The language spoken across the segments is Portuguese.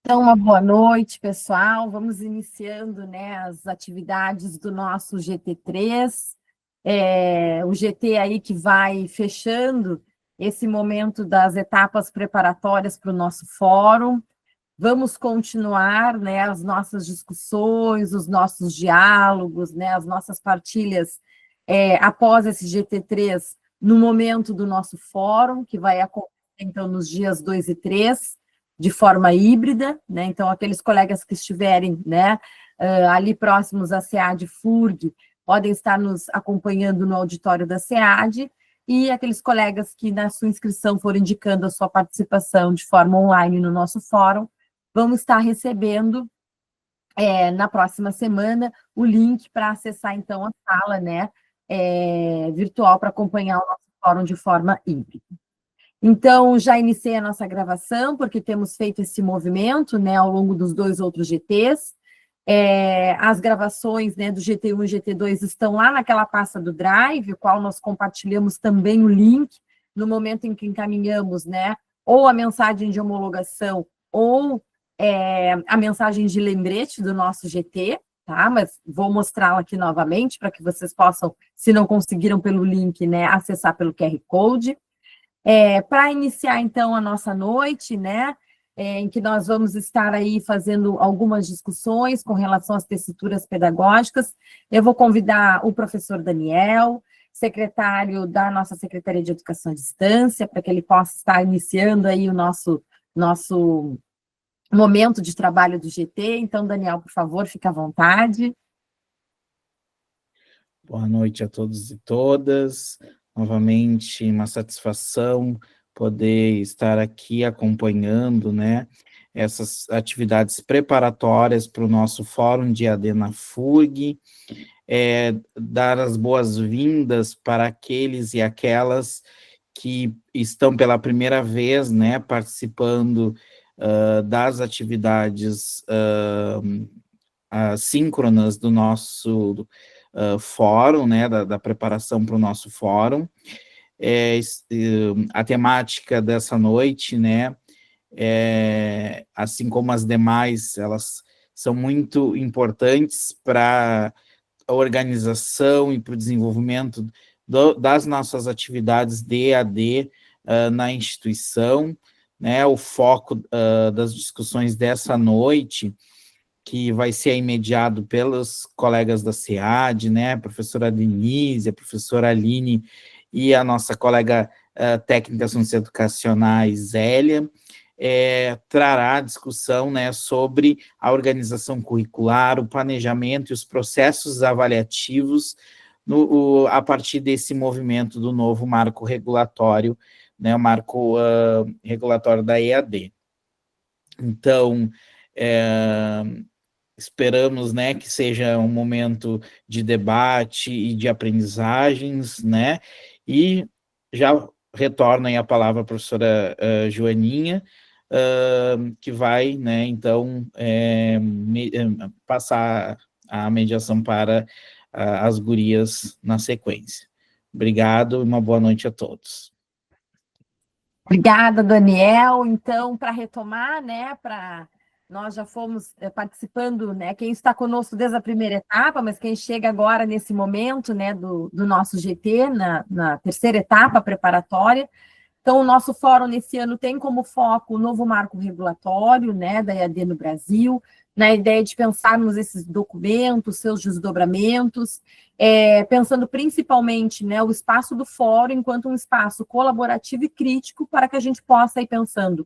Então, uma boa noite, pessoal. Vamos iniciando, né, as atividades do nosso GT3. O GT aí que vai fechando esse momento das etapas preparatórias para o nosso fórum. Vamos continuar, né, as nossas discussões, os nossos diálogos, né, as nossas partilhas após esse GT3 no momento do nosso fórum, que vai acontecer, então, nos dias 2 e 3, de forma híbrida, né? Então, aqueles colegas que estiverem, né, ali próximos à SEAD-FURG podem estar nos acompanhando no auditório da SEAD, e aqueles colegas que na sua inscrição forem indicando a sua participação de forma online no nosso fórum, vão estar recebendo na próxima semana o link para acessar, então, a sala, né, virtual para acompanhar o nosso fórum de forma híbrida. Então, já iniciei a nossa gravação, porque temos feito esse movimento, né, ao longo dos 2 outros GTs. As gravações, né, do GT1 e GT2 estão lá naquela pasta do Drive, o qual nós compartilhamos também o link no momento em que encaminhamos, né, ou a mensagem de homologação ou a mensagem de lembrete do nosso GT, tá? Mas vou mostrá-la aqui novamente para que vocês possam, se não conseguiram pelo link, né, acessar pelo QR Code. Para iniciar, então, a nossa noite, né, em que nós vamos estar aí fazendo algumas discussões com relação às tessituras pedagógicas, eu vou convidar o professor Daniel, secretário da nossa Secretaria de Educação à Distância, para que ele possa estar iniciando aí o nosso momento de trabalho do GT. Então, Daniel, por favor, fique à vontade. Boa noite a todos e todas. Novamente, uma satisfação poder estar aqui acompanhando, né, essas atividades preparatórias para o nosso Fórum de EAD na FURG, dar as boas-vindas para aqueles e aquelas que estão pela primeira vez, né, participando das atividades síncronas do nosso fórum, né, da preparação para o nosso fórum. A temática dessa noite, né, assim como as demais, elas são muito importantes para a organização e para o desenvolvimento das nossas atividades de EAD na instituição, né. O foco das discussões dessa noite, que vai ser aí mediado pelos colegas da SEAD, né, a professora Denise, a professora Aline e a nossa colega técnica de assuntos educacionais, Zélia, trará a discussão, né, sobre a organização curricular, o planejamento e os processos avaliativos a partir desse movimento do novo marco regulatório, né, o marco regulatório da EAD. Então, esperamos, né, que seja um momento de debate e de aprendizagens, né, e já retorno aí a palavra à professora Joaninha, que vai, né, então, passar a mediação para as gurias na sequência. Obrigado e uma boa noite a todos. Obrigada, Daniel. Então, para retomar, né, nós já fomos participando, né, quem está conosco desde a primeira etapa, mas quem chega agora nesse momento, né, do nosso GT, na terceira etapa preparatória. Então, o nosso fórum nesse ano tem como foco o novo marco regulatório, né, da EAD no Brasil, na ideia de pensarmos esses documentos, seus desdobramentos, pensando principalmente, né, o espaço do fórum enquanto um espaço colaborativo e crítico para que a gente possa ir pensando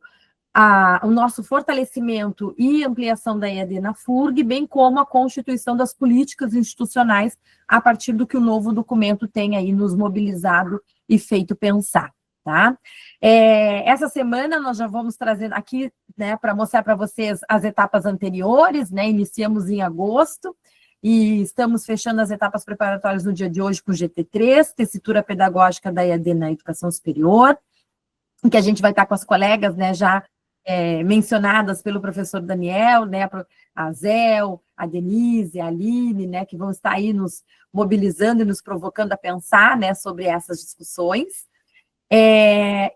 o nosso fortalecimento e ampliação da EAD na FURG, bem como a constituição das políticas institucionais a partir do que o novo documento tem aí nos mobilizado e feito pensar. Tá? Essa semana nós já vamos trazendo aqui, né, para mostrar para vocês as etapas anteriores, né, iniciamos em agosto, e estamos fechando as etapas preparatórias no dia de hoje com o GT3, Tessitura Pedagógica da EAD na Educação Superior, em que a gente vai estar com as colegas, né, já mencionadas pelo professor Daniel, né, a Zéu, a Denise, a Aline, né, que vão estar aí nos mobilizando e nos provocando a pensar, né, sobre essas discussões.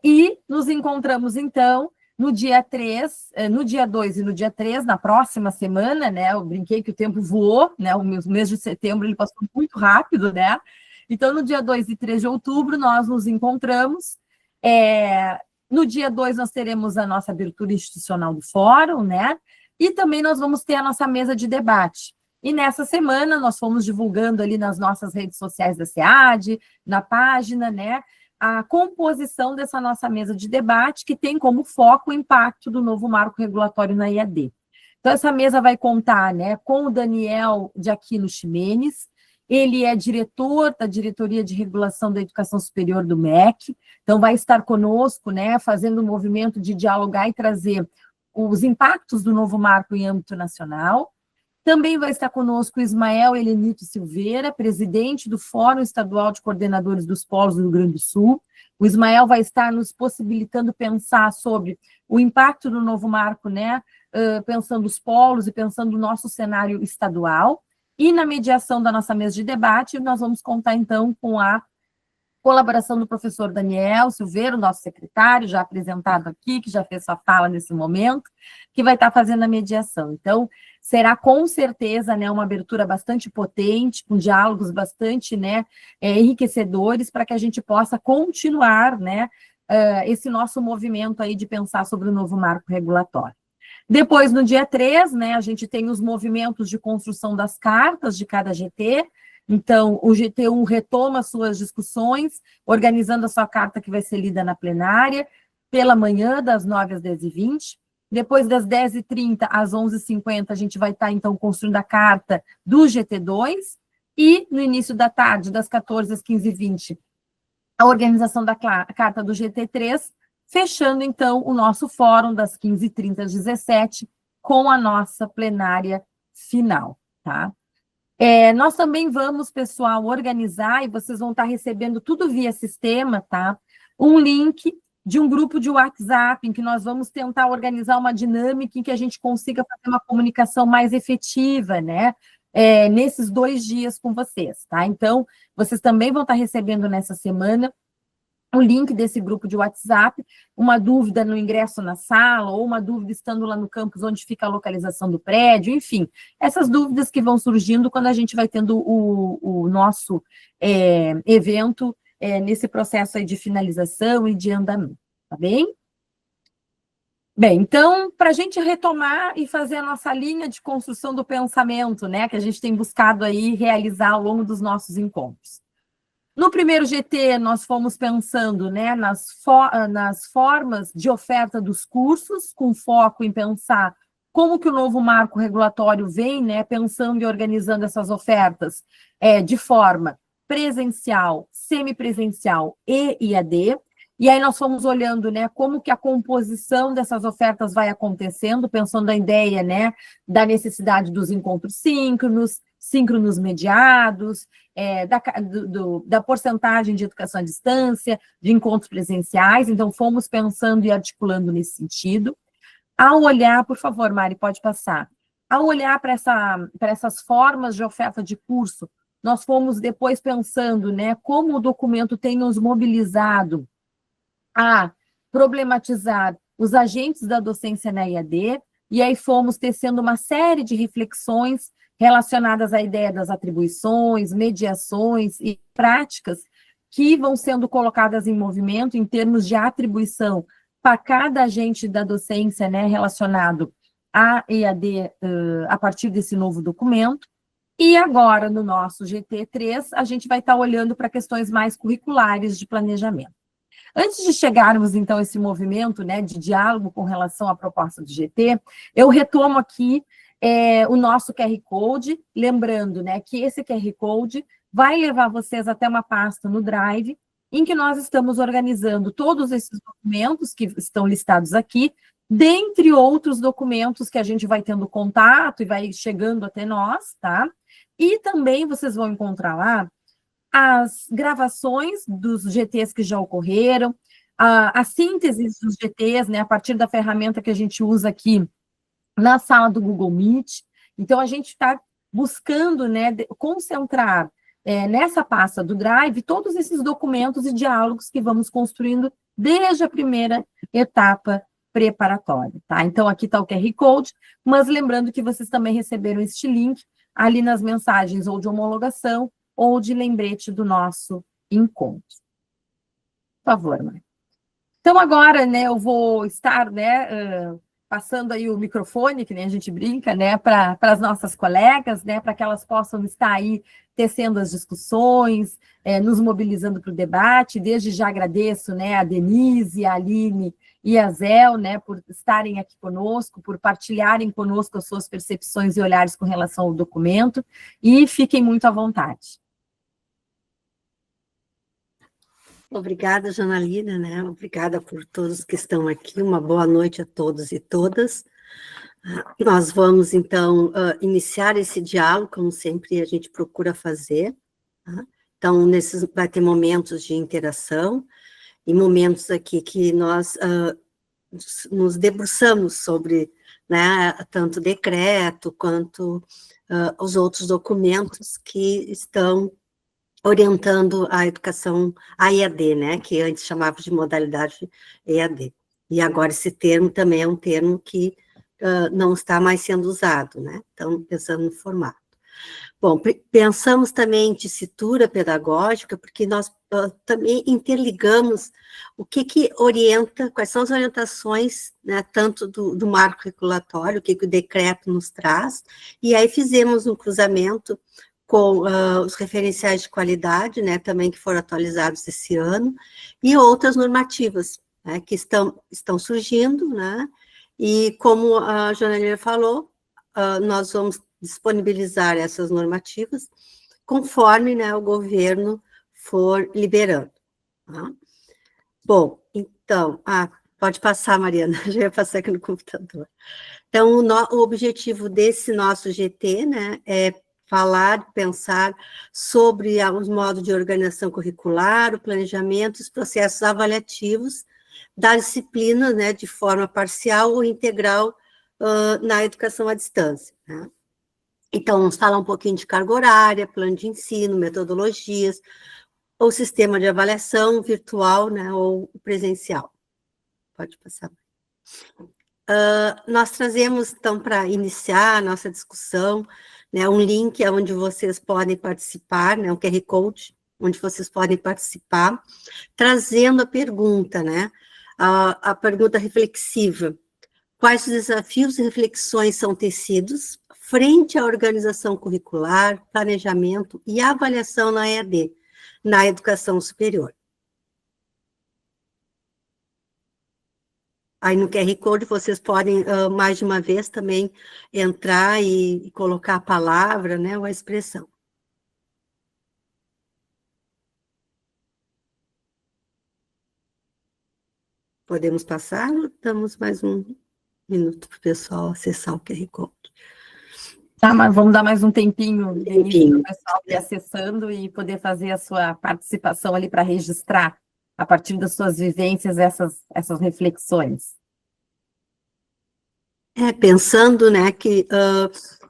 E nos encontramos, então, No dia 3, no dia 2 e no dia 3, na próxima semana, né? Eu brinquei que o tempo voou, né? O mês de setembro ele passou muito rápido, né? Então, no dia 2 e 3 de outubro, nós nos encontramos. No dia 2, nós teremos a nossa abertura institucional do fórum, né? E também nós vamos ter a nossa mesa de debate. E nessa semana, nós fomos divulgando ali nas nossas redes sociais da SEAD, na página, né? A composição dessa nossa mesa de debate, que tem como foco o impacto do novo marco regulatório na EAD. Então, essa mesa vai contar, né, com o Daniel de Aquino Ximenes. Ele é diretor da Diretoria de Regulação da Educação Superior do MEC, então vai estar conosco, né, fazendo um movimento de dialogar e trazer os impactos do novo marco em âmbito nacional. Também vai estar conosco o Ismael Helenito Silveira, presidente do Fórum Estadual de Coordenadores dos Polos do Rio Grande do Sul. O Ismael vai estar nos possibilitando pensar sobre o impacto do novo marco, né, pensando os polos e pensando o nosso cenário estadual. E na mediação da nossa mesa de debate, nós vamos contar, então, com a colaboração do professor Daniel Silveira, nosso secretário, já apresentado aqui, que já fez sua fala nesse momento, que vai estar fazendo a mediação. Então, será com certeza, né, uma abertura bastante potente, com diálogos bastante, né, enriquecedores, para que a gente possa continuar, né, esse nosso movimento aí de pensar sobre o novo marco regulatório. Depois, no dia 3, né, a gente tem os movimentos de construção das cartas de cada GT. Então, o GT1 retoma suas discussões, organizando a sua carta que vai ser lida na plenária, pela manhã, das 9 às 10h20. Depois, das 10h30 às 11h50, a gente vai estar, então, construindo a carta do GT2. E, no início da tarde, das 14 às 15h20, a organização da carta do GT3, fechando, então, o nosso fórum das 15h30 às 17h, com a nossa plenária final, tá? Nós também vamos, pessoal, organizar, e vocês vão estar recebendo tudo via sistema, tá? Um link de um grupo de WhatsApp, em que nós vamos tentar organizar uma dinâmica em que a gente consiga fazer uma comunicação mais efetiva, né? Nesses 2 dias com vocês, tá? Então, vocês também vão estar recebendo nessa semana o link desse grupo de WhatsApp, uma dúvida no ingresso na sala, ou uma dúvida estando lá no campus onde fica a localização do prédio, enfim, essas dúvidas que vão surgindo quando a gente vai tendo o nosso evento nesse processo aí de finalização e de andamento, tá bem? Bem, então, para a gente retomar e fazer a nossa linha de construção do pensamento, né, que a gente tem buscado aí realizar ao longo dos nossos encontros. No primeiro GT, nós fomos pensando, né, nas formas de oferta dos cursos, com foco em pensar como que o novo marco regulatório vem, né, pensando e organizando essas ofertas de forma presencial, semipresencial e IAD. E aí nós fomos olhando, né, como que a composição dessas ofertas vai acontecendo, pensando a ideia, né, da necessidade dos encontros síncronos mediados, da porcentagem de educação à distância, de encontros presenciais. Então, fomos pensando e articulando nesse sentido. Ao olhar, por favor, Mari, pode passar. Ao olhar para essas formas de oferta de curso, nós fomos depois pensando, né, como o documento tem nos mobilizado a problematizar os agentes da docência na IAD, e aí fomos tecendo uma série de reflexões relacionadas à ideia das atribuições, mediações e práticas que vão sendo colocadas em movimento em termos de atribuição para cada agente da docência, né, relacionado à EAD a partir desse novo documento. E agora, no nosso GT3, a gente vai estar olhando para questões mais curriculares de planejamento. Antes de chegarmos, então, a esse movimento, né, de diálogo com relação à proposta do GT, eu retomo aqui o nosso QR Code, lembrando, né, que esse QR Code vai levar vocês até uma pasta no Drive, em que nós estamos organizando todos esses documentos que estão listados aqui, dentre outros documentos que a gente vai tendo contato e vai chegando até nós, tá? E também vocês vão encontrar lá as gravações dos GTs que já ocorreram, a síntese dos GTs, né, a partir da ferramenta que a gente usa aqui na sala do Google Meet. Então, a gente está buscando, né, concentrar nessa pasta do Drive todos esses documentos e diálogos que vamos construindo desde a primeira etapa preparatório, tá? Então, aqui está o QR Code, mas lembrando que vocês também receberam este link ali nas mensagens ou de homologação ou de lembrete do nosso encontro. Por favor, Maria. Então, agora, né, eu vou estar, né, passando aí o microfone, que nem a gente brinca, né, para as nossas colegas, né, para que elas possam estar aí tecendo as discussões, nos mobilizando para o debate. Desde já agradeço, né, a Denise, a Aline e a Zéu, né, por estarem aqui conosco, por partilharem conosco as suas percepções e olhares com relação ao documento, e fiquem muito à vontade. Obrigada, Janalina, né? Obrigada por todos que estão aqui. Uma boa noite a todos e todas. Nós vamos, então, iniciar esse diálogo, como sempre a gente procura fazer. Tá? Então, vai ter momentos de interação e momentos aqui que nós nos debruçamos sobre, né, tanto o decreto quanto os outros documentos que estão orientando a educação, a EAD, né, que antes chamava de modalidade EAD. E agora esse termo também é um termo que não está mais sendo usado, né, então pensando no formato. Bom, pensamos também em tessitura pedagógica, porque nós também interligamos o que orienta, quais são as orientações, né, tanto do marco regulatório, o que o decreto nos traz, e aí fizemos um cruzamento com os referenciais de qualidade, né, também que foram atualizados esse ano, e outras normativas, né, que estão surgindo, né, e como a Janalina falou, nós vamos disponibilizar essas normativas conforme, né, o governo for liberando. Tá? Bom, então, pode passar, Mariana, já ia passar aqui no computador. Então, o objetivo desse nosso GT, né, é falar, pensar sobre os modos de organização curricular, o planejamento, os processos avaliativos da disciplina, né, de forma parcial ou integral na educação à distância. Né? Então, vamos falar um pouquinho de carga horária, plano de ensino, metodologias, ou sistema de avaliação virtual, né, ou presencial. Pode passar. Nós trazemos, então, para iniciar a nossa discussão, né, um link onde vocês podem participar, né, um QR Code, onde vocês podem participar, trazendo a pergunta, né, a pergunta reflexiva. Quais os desafios e reflexões são tecidos frente à organização curricular, planejamento e avaliação na EAD, na educação superior? Aí no QR Code vocês podem, mais de uma vez, também entrar e colocar a palavra, né, ou a expressão. Podemos passar ou damos mais um minuto para o pessoal acessar o QR Code? Tá, mas vamos dar mais um tempinho, Denise, para o pessoal ir acessando e poder fazer a sua participação ali para registrar, a partir das suas vivências, essas reflexões. Pensando, né, que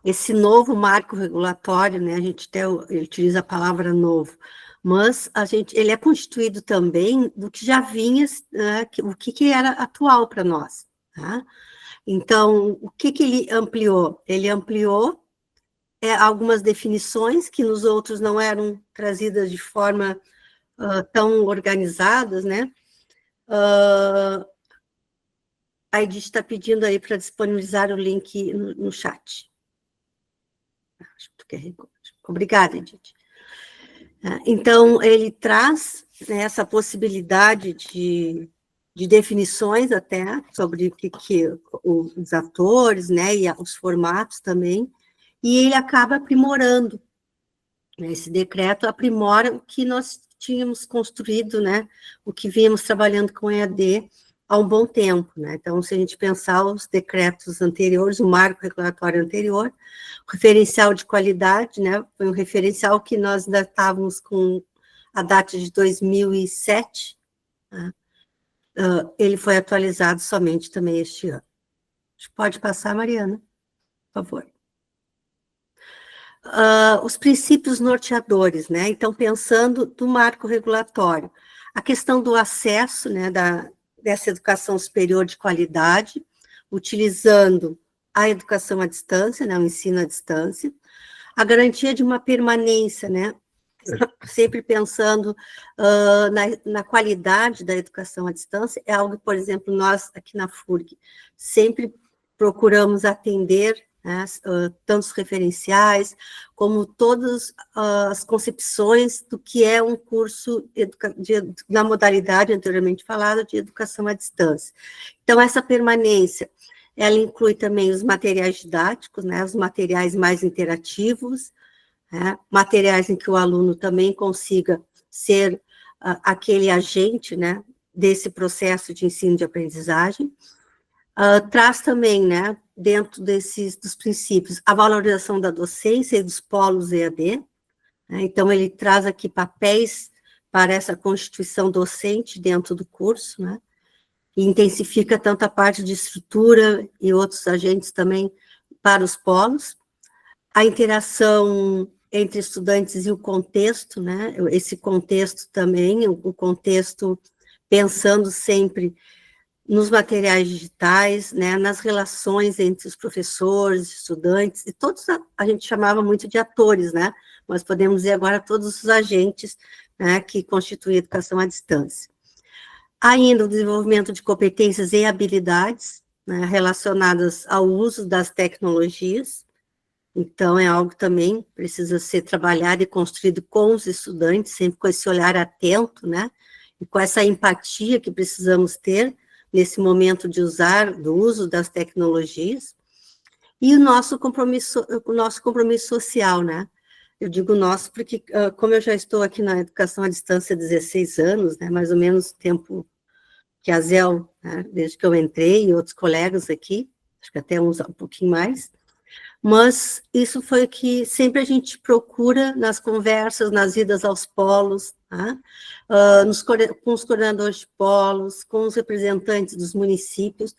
esse novo marco regulatório, né, a gente até utiliza a palavra novo, mas ele é constituído também do que já vinha, o que era atual para nós, tá? Então, o que ele ampliou? Ele ampliou algumas definições que nos outros não eram trazidas de forma tão organizadas, né? A Edith está pedindo aí para disponibilizar o link no chat. Obrigada, Edith. Então, ele traz, né, essa possibilidade de definições até sobre o que os atores, né, e os formatos também, e ele acaba aprimorando, né, esse decreto aprimora o que nós tínhamos construído, né, o que vínhamos trabalhando com EAD há um bom tempo, né? Então, se a gente pensar os decretos anteriores, o marco regulatório anterior, o referencial de qualidade, né, foi um referencial que nós ainda estávamos com a data de 2007, né? Ele foi atualizado somente também este ano. Pode passar, Mariana, por favor. Os princípios norteadores, né? Então, pensando do marco regulatório, a questão do acesso, né, dessa educação superior de qualidade, utilizando a educação à distância, né, o ensino à distância, a garantia de uma permanência, né, sempre pensando na qualidade da educação à distância, é algo, por exemplo, nós aqui na FURG sempre procuramos atender, né, tantos referenciais, como todas as concepções do que é um curso na modalidade anteriormente falada de educação à distância. Então, essa permanência, ela inclui também os materiais didáticos, né, os materiais mais interativos, né, materiais em que o aluno também consiga ser aquele agente, né, desse processo de ensino de aprendizagem. Traz também, né, dentro dos princípios, a valorização da docência e dos polos EAD, né, então ele traz aqui papéis para essa constituição docente dentro do curso, né, e intensifica tanto a parte de estrutura e outros agentes também para os polos, a interação entre estudantes e o contexto, né, esse contexto também, o contexto pensando sempre nos materiais digitais, né, nas relações entre os professores, estudantes, e todos a gente chamava muito de atores, né, mas podemos dizer agora todos os agentes, né, que constituem a educação à distância. Ainda o desenvolvimento de competências e habilidades, né, relacionadas ao uso das tecnologias, então é algo que também precisa ser trabalhado e construído com os estudantes, sempre com esse olhar atento, né, e com essa empatia que precisamos ter, nesse momento de do uso das tecnologias, e o nosso compromisso social, né? Eu digo nosso porque, como eu já estou aqui na educação à distância há 16 anos, né, mais ou menos o tempo que a Zéu, né, desde que eu entrei, e outros colegas aqui, acho que até uns um pouquinho mais, mas isso foi o que sempre a gente procura nas conversas, nas idas aos polos, tá? Com os coordenadores de polos, com os representantes dos municípios,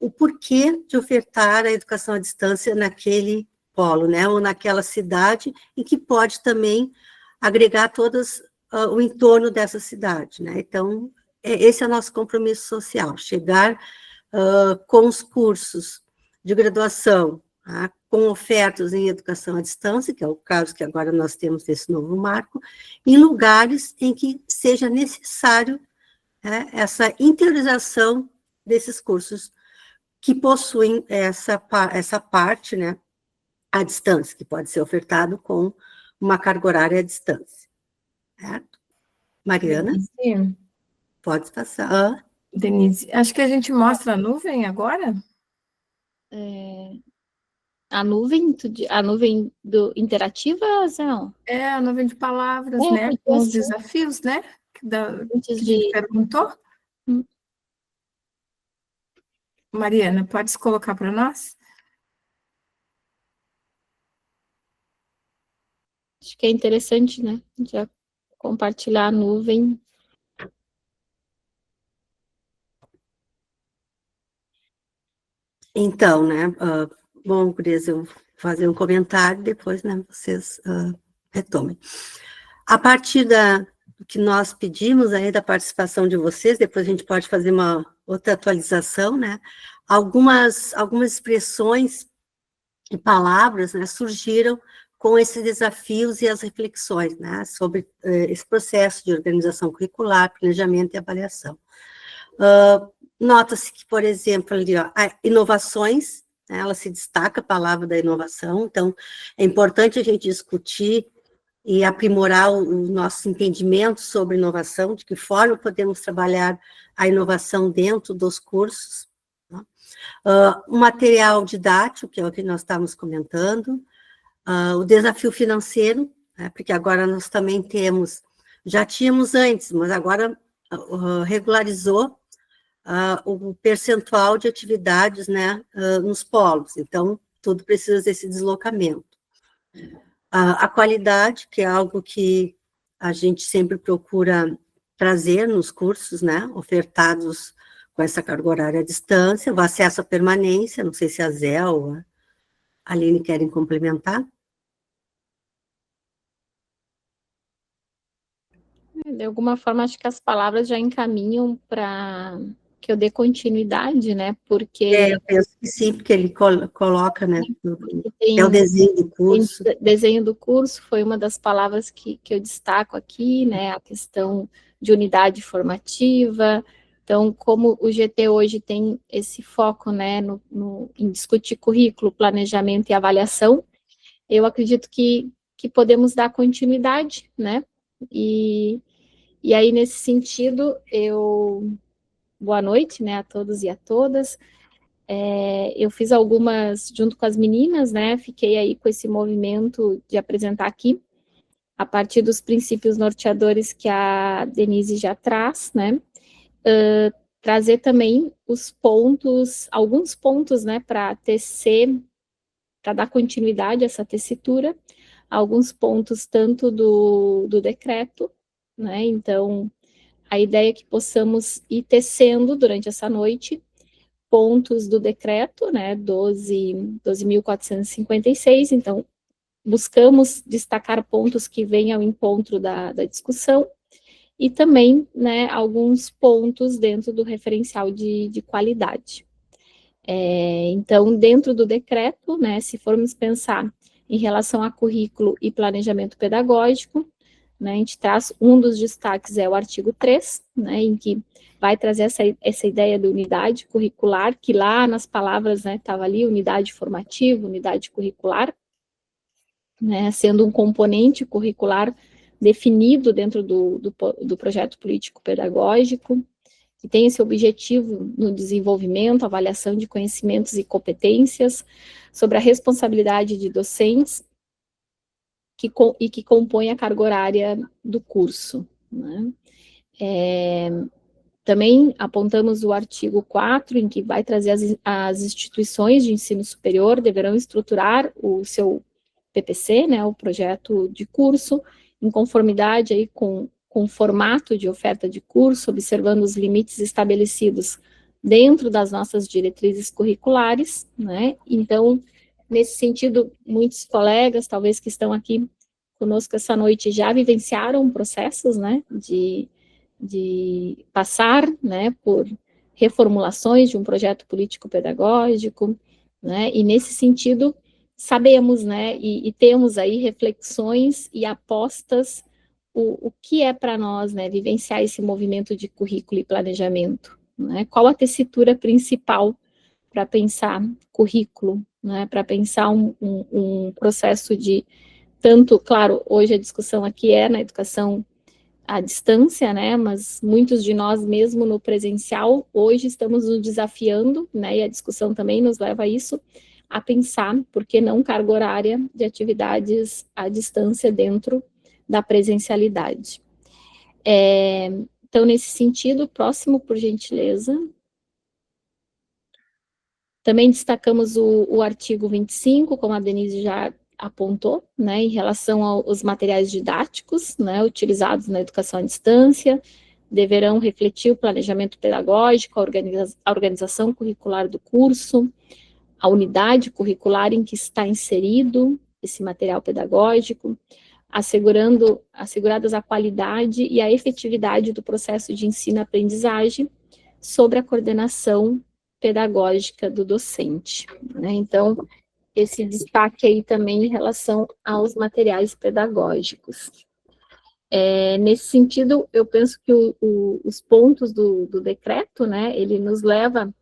o porquê de ofertar a educação à distância naquele polo, né, ou naquela cidade, em que pode também agregar todas o entorno dessa cidade, né, então, esse é o nosso compromisso social, chegar com os cursos de graduação, tá, com ofertas em educação à distância, que é o caso que agora nós temos desse novo marco, em lugares em que seja necessário, né, essa interiorização desses cursos que possuem essa parte, né, à distância, que pode ser ofertado com uma carga horária à distância. Certo? Mariana? Denise, Pode passar. Denise, acho que a gente mostra a nuvem agora. A nuvem do interativa, Zé? É a nuvem de palavras, É, né? porque Com os assim, desafios, né? Que antes a gente de... perguntou. Mariana, pode se colocar para nós? Acho que é interessante, né? Já compartilhar a nuvem. Então, né, bom, Gurias, eu vou fazer um comentário, depois, né, vocês retomem. A partir do que nós pedimos aí, da participação de vocês, depois a gente pode fazer uma outra atualização, né, algumas expressões e palavras, né, surgiram com esses desafios e as reflexões, né, sobre esse processo de organização curricular, planejamento e avaliação. Nota-se que, por exemplo, ali, ó, inovações, né, ela se destaca a palavra da inovação, então é importante a gente discutir e aprimorar o nosso entendimento sobre inovação, de que forma podemos trabalhar a inovação dentro dos cursos, né? O material didático, que é o que nós estamos comentando, o desafio financeiro, né, porque agora nós também já tínhamos antes, mas agora regularizou o percentual de atividades, né, nos polos, então tudo precisa desse deslocamento. A qualidade, que é algo que a gente sempre procura trazer nos cursos, né, ofertados com essa carga horária à distância, o acesso à permanência, não sei se a Zé ou a Aline querem complementar. de alguma forma, acho que as palavras já encaminham para que eu dê continuidade, né? Porque Eu penso que sim, porque ele coloca, né? tem É o desenho do curso. desenho do curso, foi uma das palavras que eu destaco aqui, né? A questão de unidade formativa. Então, como o GT hoje tem esse foco, né, em discutir currículo, planejamento e avaliação, eu acredito que podemos dar continuidade, né? E aí, nesse sentido, boa noite, né, a todos e a todas. Eu fiz algumas, junto com as meninas, né, fiquei aí com esse movimento de apresentar aqui, a partir dos princípios norteadores que a Denise já traz, né, trazer também os pontos, alguns pontos, né, para tecer, para dar continuidade a essa tessitura, alguns pontos tanto do decreto, né, então, a ideia é que possamos ir tecendo durante essa noite pontos do decreto, né, 12.456, então, buscamos destacar pontos que venham ao encontro da discussão, e também, né, alguns pontos dentro do referencial de qualidade. Então, dentro do decreto, né, se formos pensar em relação a currículo e planejamento pedagógico, né, a gente traz, um dos destaques é o artigo 3, né, em que vai trazer essa ideia de unidade curricular, que lá nas palavras, né, estava ali, unidade formativa, unidade curricular, né, sendo um componente curricular definido dentro do projeto político-pedagógico, que tem esse objetivo no desenvolvimento, avaliação de conhecimentos e competências, sobre a responsabilidade de docentes, que compõe a carga horária do curso, né? Também apontamos o artigo 4, em que vai trazer as instituições de ensino superior deverão estruturar o seu PPC, né, o projeto de curso, em conformidade aí com o formato de oferta de curso, observando os limites estabelecidos dentro das nossas diretrizes curriculares, né? Então, nesse sentido, muitos colegas, talvez que estão aqui conosco essa noite, já vivenciaram processos, né, de passar, né, por reformulações de um projeto político-pedagógico, né, e nesse sentido, sabemos, né, e temos aí reflexões e apostas, o que é para nós, né, vivenciar esse movimento de currículo e planejamento, né, qual a tessitura principal para pensar currículo, né, para pensar um processo de, tanto, claro, hoje a discussão aqui é na educação à distância, né, mas muitos de nós, mesmo no presencial, hoje estamos nos desafiando, né, e a discussão também nos leva a isso, a pensar, por que não carga horária de atividades à distância dentro da presencialidade. Então, nesse sentido, próximo, por gentileza. Também destacamos o artigo 25, como a Denise já apontou, né, em relação aos materiais didáticos, né, utilizados na educação à distância, deverão refletir o planejamento pedagógico, a organização curricular do curso, a unidade curricular em que está inserido esse material pedagógico, asseguradas a qualidade e a efetividade do processo de ensino-aprendizagem, sobre a coordenação pedagógica do docente, né? Então, esse destaque aí também em relação aos materiais pedagógicos. Nesse sentido, eu penso que os pontos do decreto, né, ele nos leva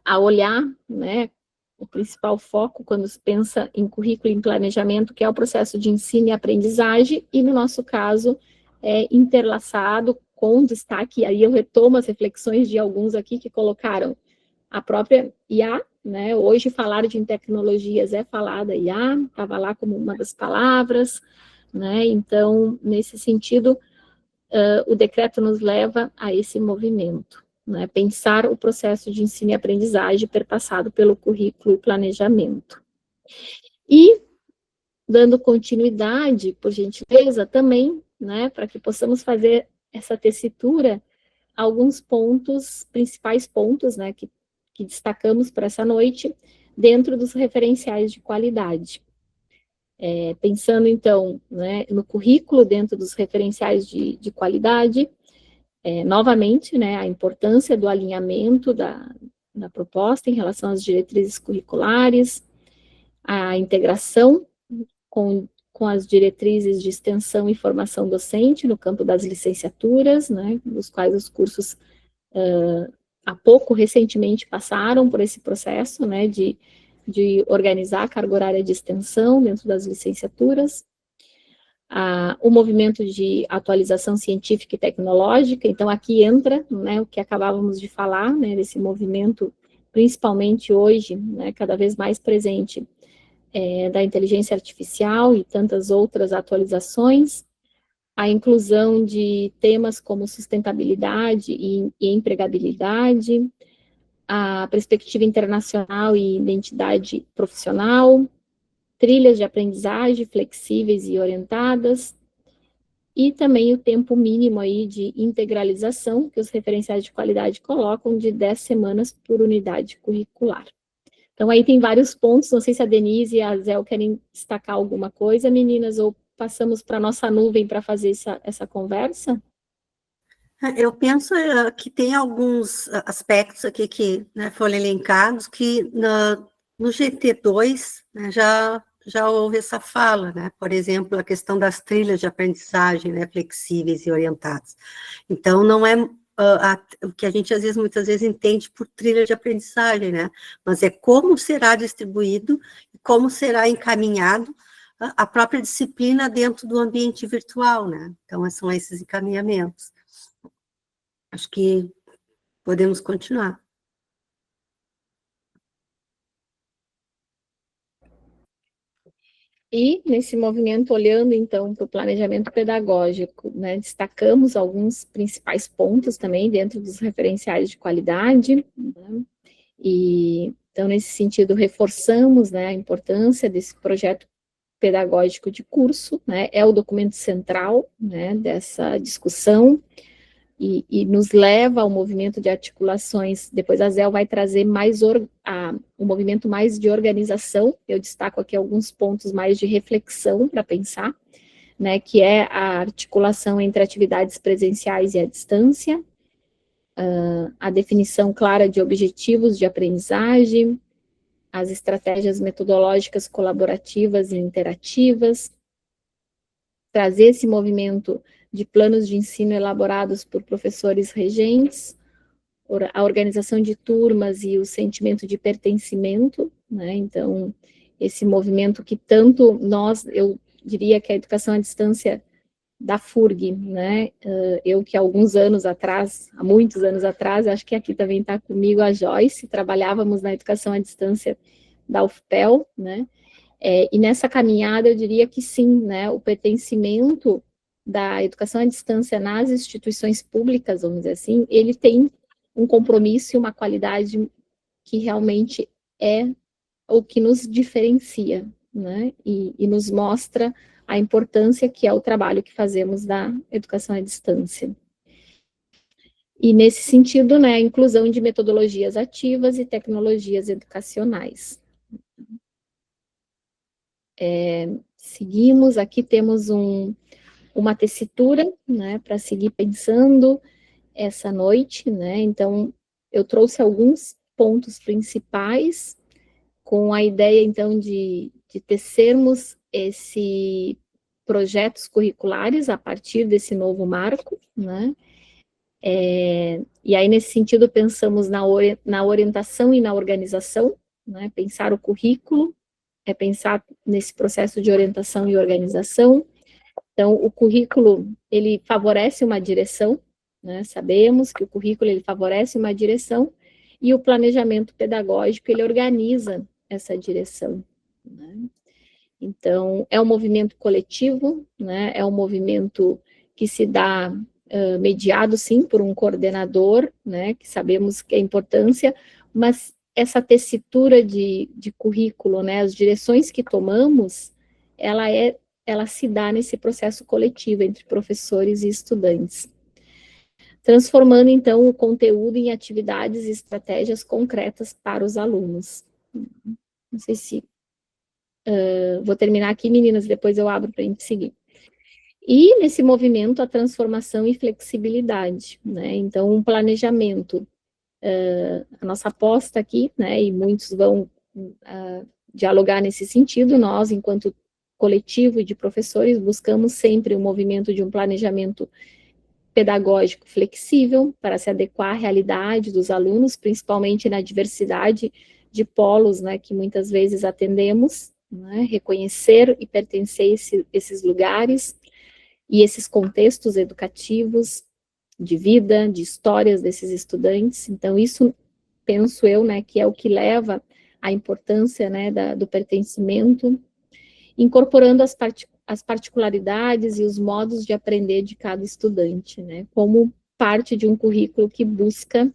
a olhar, né, o principal foco quando se pensa em currículo e em planejamento, que é o processo de ensino e aprendizagem, e no nosso caso, interlaçado com destaque, e aí eu retomo as reflexões de alguns aqui que colocaram a própria IA, né, hoje falar de tecnologias é falar da IA, estava lá como uma das palavras, né, então, nesse sentido, o decreto nos leva a esse movimento, né, pensar o processo de ensino e aprendizagem perpassado pelo currículo e planejamento. E, dando continuidade, por gentileza, também, né, para que possamos fazer essa tessitura, alguns pontos, principais pontos, né, que destacamos para essa noite, dentro dos referenciais de qualidade. Pensando, então, né, no currículo dentro dos referenciais de qualidade, novamente, né, a importância do alinhamento da proposta em relação às diretrizes curriculares, a integração com as diretrizes de extensão e formação docente no campo das licenciaturas, né, dos quais os cursos há pouco, recentemente, passaram por esse processo, né, de organizar a carga horária de extensão dentro das licenciaturas, o movimento de atualização científica e tecnológica. Então, aqui entra, né, o que acabávamos de falar, né, desse movimento, principalmente hoje, né, cada vez mais presente, da inteligência artificial e tantas outras atualizações, a inclusão de temas como sustentabilidade e empregabilidade, a perspectiva internacional e identidade profissional, trilhas de aprendizagem flexíveis e orientadas, e também o tempo mínimo aí de integralização, que os referenciais de qualidade colocam, de 10 semanas por unidade curricular. Então, aí tem vários pontos, não sei se a Denise e a Zel querem destacar alguma coisa, meninas, ou passamos para a nossa nuvem para fazer essa conversa? Eu penso que tem alguns aspectos aqui que, né, foram elencados, que no GT2, né, já houve essa fala, né? Por exemplo, a questão das trilhas de aprendizagem, né, flexíveis e orientadas. Então, não é o que a gente, muitas vezes, entende por trilha de aprendizagem, né? Mas é como será distribuído, como será encaminhado a própria disciplina dentro do ambiente virtual, né? Então, são esses encaminhamentos. Acho que podemos continuar. E, nesse movimento, olhando, então, para o planejamento pedagógico, né, destacamos alguns principais pontos também dentro dos referenciais de qualidade, né, e, então, nesse sentido, reforçamos, né, a importância desse projeto pedagógico de curso, né, é o documento central, né, dessa discussão, e nos leva ao movimento de articulações. Depois a Zel vai trazer mais um movimento mais de organização. Eu destaco aqui alguns pontos mais de reflexão para pensar, né, que é a articulação entre atividades presenciais e à distância, a definição clara de objetivos de aprendizagem, as estratégias metodológicas colaborativas e interativas, trazer esse movimento de planos de ensino elaborados por professores regentes, a organização de turmas e o sentimento de pertencimento, né? Então, esse movimento que tanto eu diria que a educação à distância da FURG, né? Eu que há muitos anos atrás, acho que aqui também está comigo a Joyce, trabalhávamos na educação à distância da UFPEL, né? E nessa caminhada eu diria que sim, né? O pertencimento da educação à distância nas instituições públicas, vamos dizer assim, ele tem um compromisso e uma qualidade que realmente é o que nos diferencia, né? E nos mostra a importância que é o trabalho que fazemos da educação à distância. E nesse sentido, né, a inclusão de metodologias ativas e tecnologias educacionais. Seguimos, aqui temos uma tessitura, né, para seguir pensando essa noite, né, então eu trouxe alguns pontos principais com a ideia, então, de tecermos projetos curriculares a partir desse novo marco, né, e aí, nesse sentido, pensamos na orientação e na organização, né, pensar o currículo, pensar nesse processo de orientação e organização. Então, o currículo, ele favorece uma direção, né? Sabemos que o currículo, ele favorece uma direção, e o planejamento pedagógico, ele organiza essa direção, né? Então, é um movimento coletivo, né? É um movimento que se dá mediado, sim, por um coordenador, né? Que sabemos que é a importância, mas essa tessitura de currículo, né? As direções que tomamos, ela se dá nesse processo coletivo entre professores e estudantes, transformando, então, o conteúdo em atividades e estratégias concretas para os alunos. Não sei se Vou terminar aqui, meninas, depois eu abro para a gente seguir. E nesse movimento, a transformação e flexibilidade, né? Então, um planejamento, a nossa aposta aqui, né? E muitos vão dialogar nesse sentido, nós, enquanto coletivo de professores, buscamos sempre o movimento de um planejamento pedagógico flexível para se adequar à realidade dos alunos, principalmente na diversidade de polos, né, que muitas vezes atendemos, né, reconhecer e pertencer a esses lugares e esses contextos educativos, de vida, de histórias desses estudantes. Então, isso, penso eu, né, que é o que leva à importância, né, do pertencimento, incorporando as particularidades e os modos de aprender de cada estudante, né, como parte de um currículo que busca,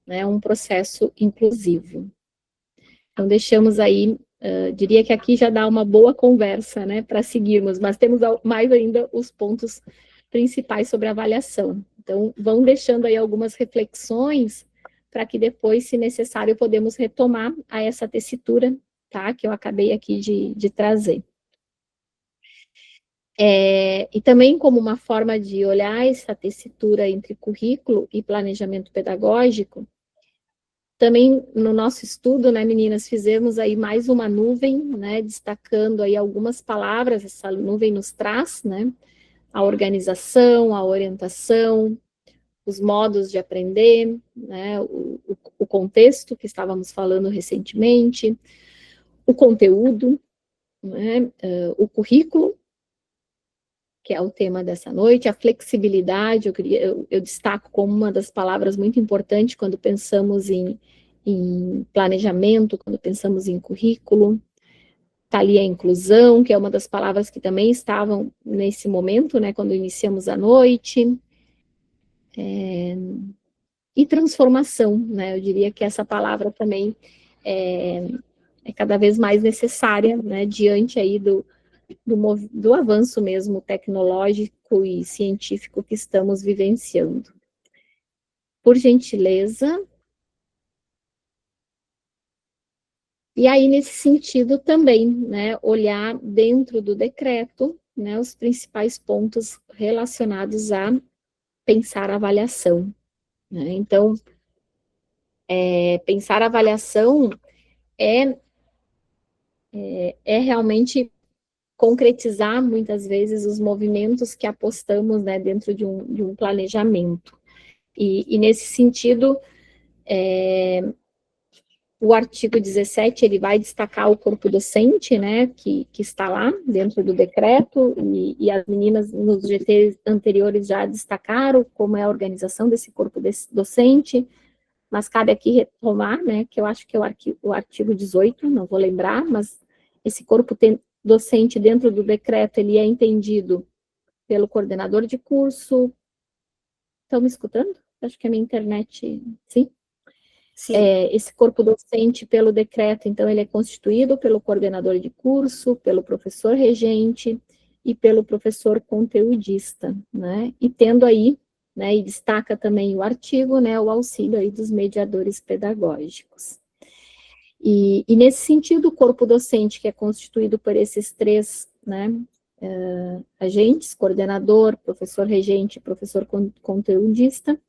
né, um processo inclusivo. Então, deixamos aí, diria que aqui já dá uma boa conversa, né, para seguirmos, mas temos mais ainda os pontos principais sobre a avaliação. Então, vão deixando aí algumas reflexões para que depois, se necessário, podemos retomar a essa tessitura, tá, que eu acabei aqui de trazer. E também como uma forma de olhar essa tessitura entre currículo e planejamento pedagógico, também no nosso estudo, né, meninas, fizemos aí mais uma nuvem, né, destacando aí algumas palavras, essa nuvem nos traz, né, a organização, a orientação, os modos de aprender, né, o contexto que estávamos falando recentemente, o conteúdo, né, o currículo, que é o tema dessa noite, a flexibilidade, eu destaco como uma das palavras muito importantes quando pensamos em planejamento, quando pensamos em currículo. Está ali a inclusão, que é uma das palavras que também estavam nesse momento, né, quando iniciamos a noite. E transformação, né, eu diria que essa palavra também é cada vez mais necessária, né, diante aí do avanço mesmo tecnológico e científico que estamos vivenciando. Por gentileza. E aí, nesse sentido também, né, olhar dentro do decreto, né, os principais pontos relacionados a pensar a avaliação, né? Então, pensar a avaliação é realmente concretizar, muitas vezes, os movimentos que apostamos, né, dentro de um planejamento. E nesse sentido, o artigo 17, ele vai destacar o corpo docente, né, que está lá dentro do decreto, e as meninas nos GTs anteriores já destacaram como é a organização desse corpo docente, mas cabe aqui retomar, né, que eu acho que é o artigo 18, não vou lembrar, mas esse corpo docente dentro do decreto, ele é entendido pelo coordenador de curso. Estão me escutando? Acho que a minha internet, sim? Sim. Esse corpo docente, pelo decreto, então, ele é constituído pelo coordenador de curso, pelo professor regente e pelo professor conteudista, né? E tendo aí, né, e destaca também o artigo, né, o auxílio aí dos mediadores pedagógicos. E nesse sentido, o corpo docente, que é constituído por esses três, né, agentes, coordenador, professor regente e professor conteudista,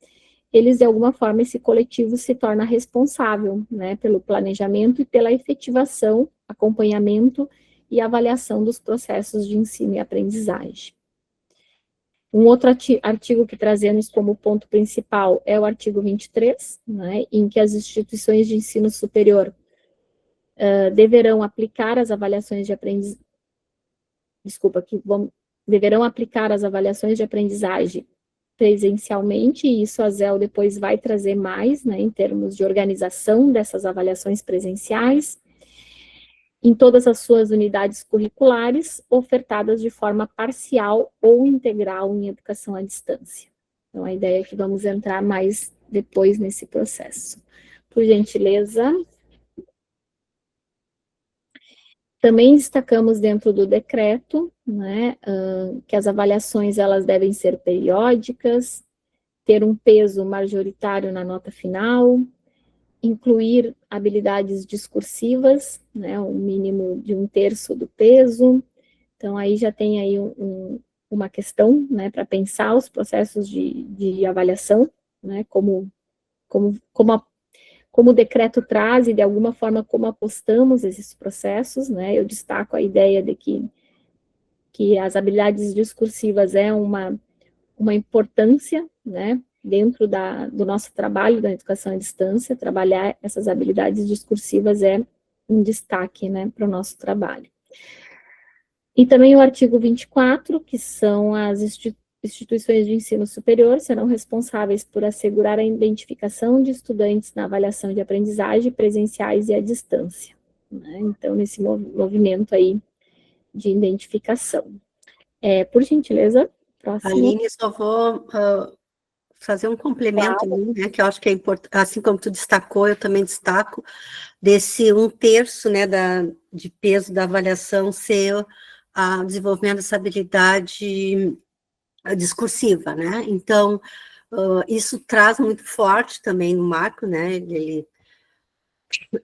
eles, de alguma forma, esse coletivo se torna responsável, né, pelo planejamento e pela efetivação, acompanhamento e avaliação dos processos de ensino e aprendizagem. Um outro artigo que trazemos como ponto principal é o artigo 23, né, em que as instituições de ensino superior deverão aplicar as avaliações de aprendizagem, deverão aplicar as avaliações de aprendizagem presencialmente, e isso a ZEL depois vai trazer mais, né, em termos de organização dessas avaliações presenciais, em todas as suas unidades curriculares, ofertadas de forma parcial ou integral em educação à distância. Então, a ideia é que vamos entrar mais depois nesse processo. Por gentileza. Também destacamos dentro do decreto, né, que as avaliações elas devem ser periódicas, ter um peso majoritário na nota final, incluir habilidades discursivas, né, um mínimo de 1/3 do peso. Então, aí já tem aí uma questão, né, para pensar os processos de avaliação, né, como o decreto traz e, de alguma forma, como apostamos esses processos, né. Eu destaco a ideia de que as habilidades discursivas é uma importância, né, dentro do nosso trabalho da educação à distância. Trabalhar essas habilidades discursivas é um destaque, né, para o nosso trabalho. E também o artigo 24, que são as instituições de ensino superior serão responsáveis por assegurar a identificação de estudantes na avaliação de aprendizagem presenciais e à distância, né? Então, nesse movimento aí de identificação. Por gentileza, próximo. Aline, só vou fazer um complemento, né, que eu acho que é importante, assim como tu destacou, eu também destaco, desse 1/3, né, de peso da avaliação ser o desenvolvimento dessa habilidade discursiva, né? Então, isso traz muito forte também no Marco, né?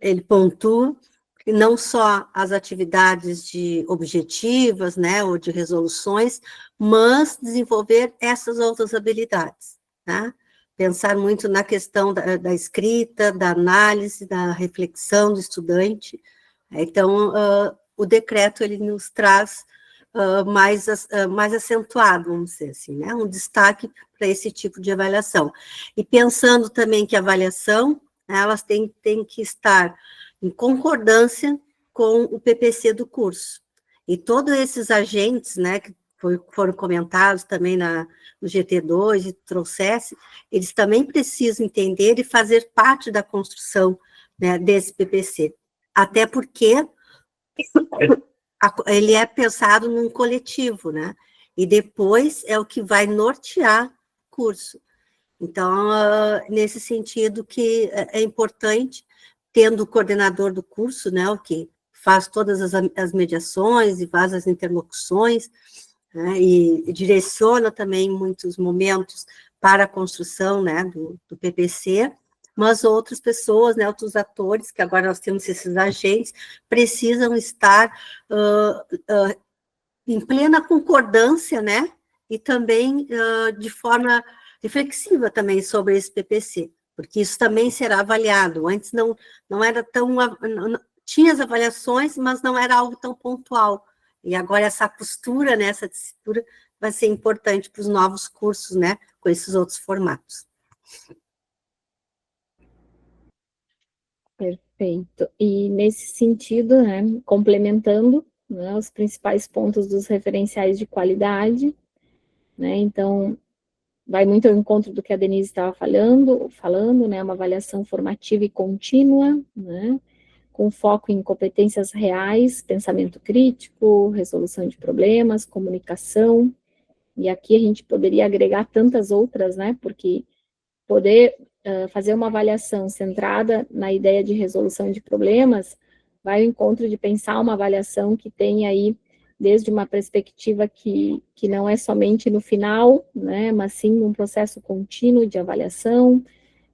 Ele pontua que não só as atividades de objetivas, né, ou de resoluções, mas desenvolver essas outras habilidades, né? Pensar muito na questão da escrita, da análise, da reflexão do estudante. Então, o decreto, ele nos traz mais acentuado, vamos dizer assim, né? Um destaque para esse tipo de avaliação. E pensando também que a avaliação, elas têm que estar em concordância com o PPC do curso. E todos esses agentes, né, que foram comentados também no GT2 e trouxesse, eles também precisam entender e fazer parte da construção, né, desse PPC. Até porque ele é pensado num coletivo, né? E depois é o que vai nortear o curso. Então, nesse sentido que é importante, tendo o coordenador do curso, né, o que faz todas as mediações e faz as interlocuções, né, e direciona também em muitos momentos para a construção, né, do PPC, mas outras pessoas, né, outros atores, que agora nós temos esses agentes, precisam estar em plena concordância, né, e também de forma reflexiva também sobre esse PPC, porque isso também será avaliado. Antes não era tão... tinha as avaliações, mas não era algo tão pontual. E agora essa costura, né, essa tessitura vai ser importante para os novos cursos, né, com esses outros formatos. Perfeito. E nesse sentido, né, complementando, né, os principais pontos dos referenciais de qualidade, né, então, vai muito ao encontro do que a Denise estava falando, né, uma avaliação formativa e contínua, né, com foco em competências reais, pensamento crítico, resolução de problemas, comunicação, e aqui a gente poderia agregar tantas outras, né, porque poder fazer uma avaliação centrada na ideia de resolução de problemas vai ao encontro de pensar uma avaliação que tem aí desde uma perspectiva que não é somente no final, né, mas sim um processo contínuo de avaliação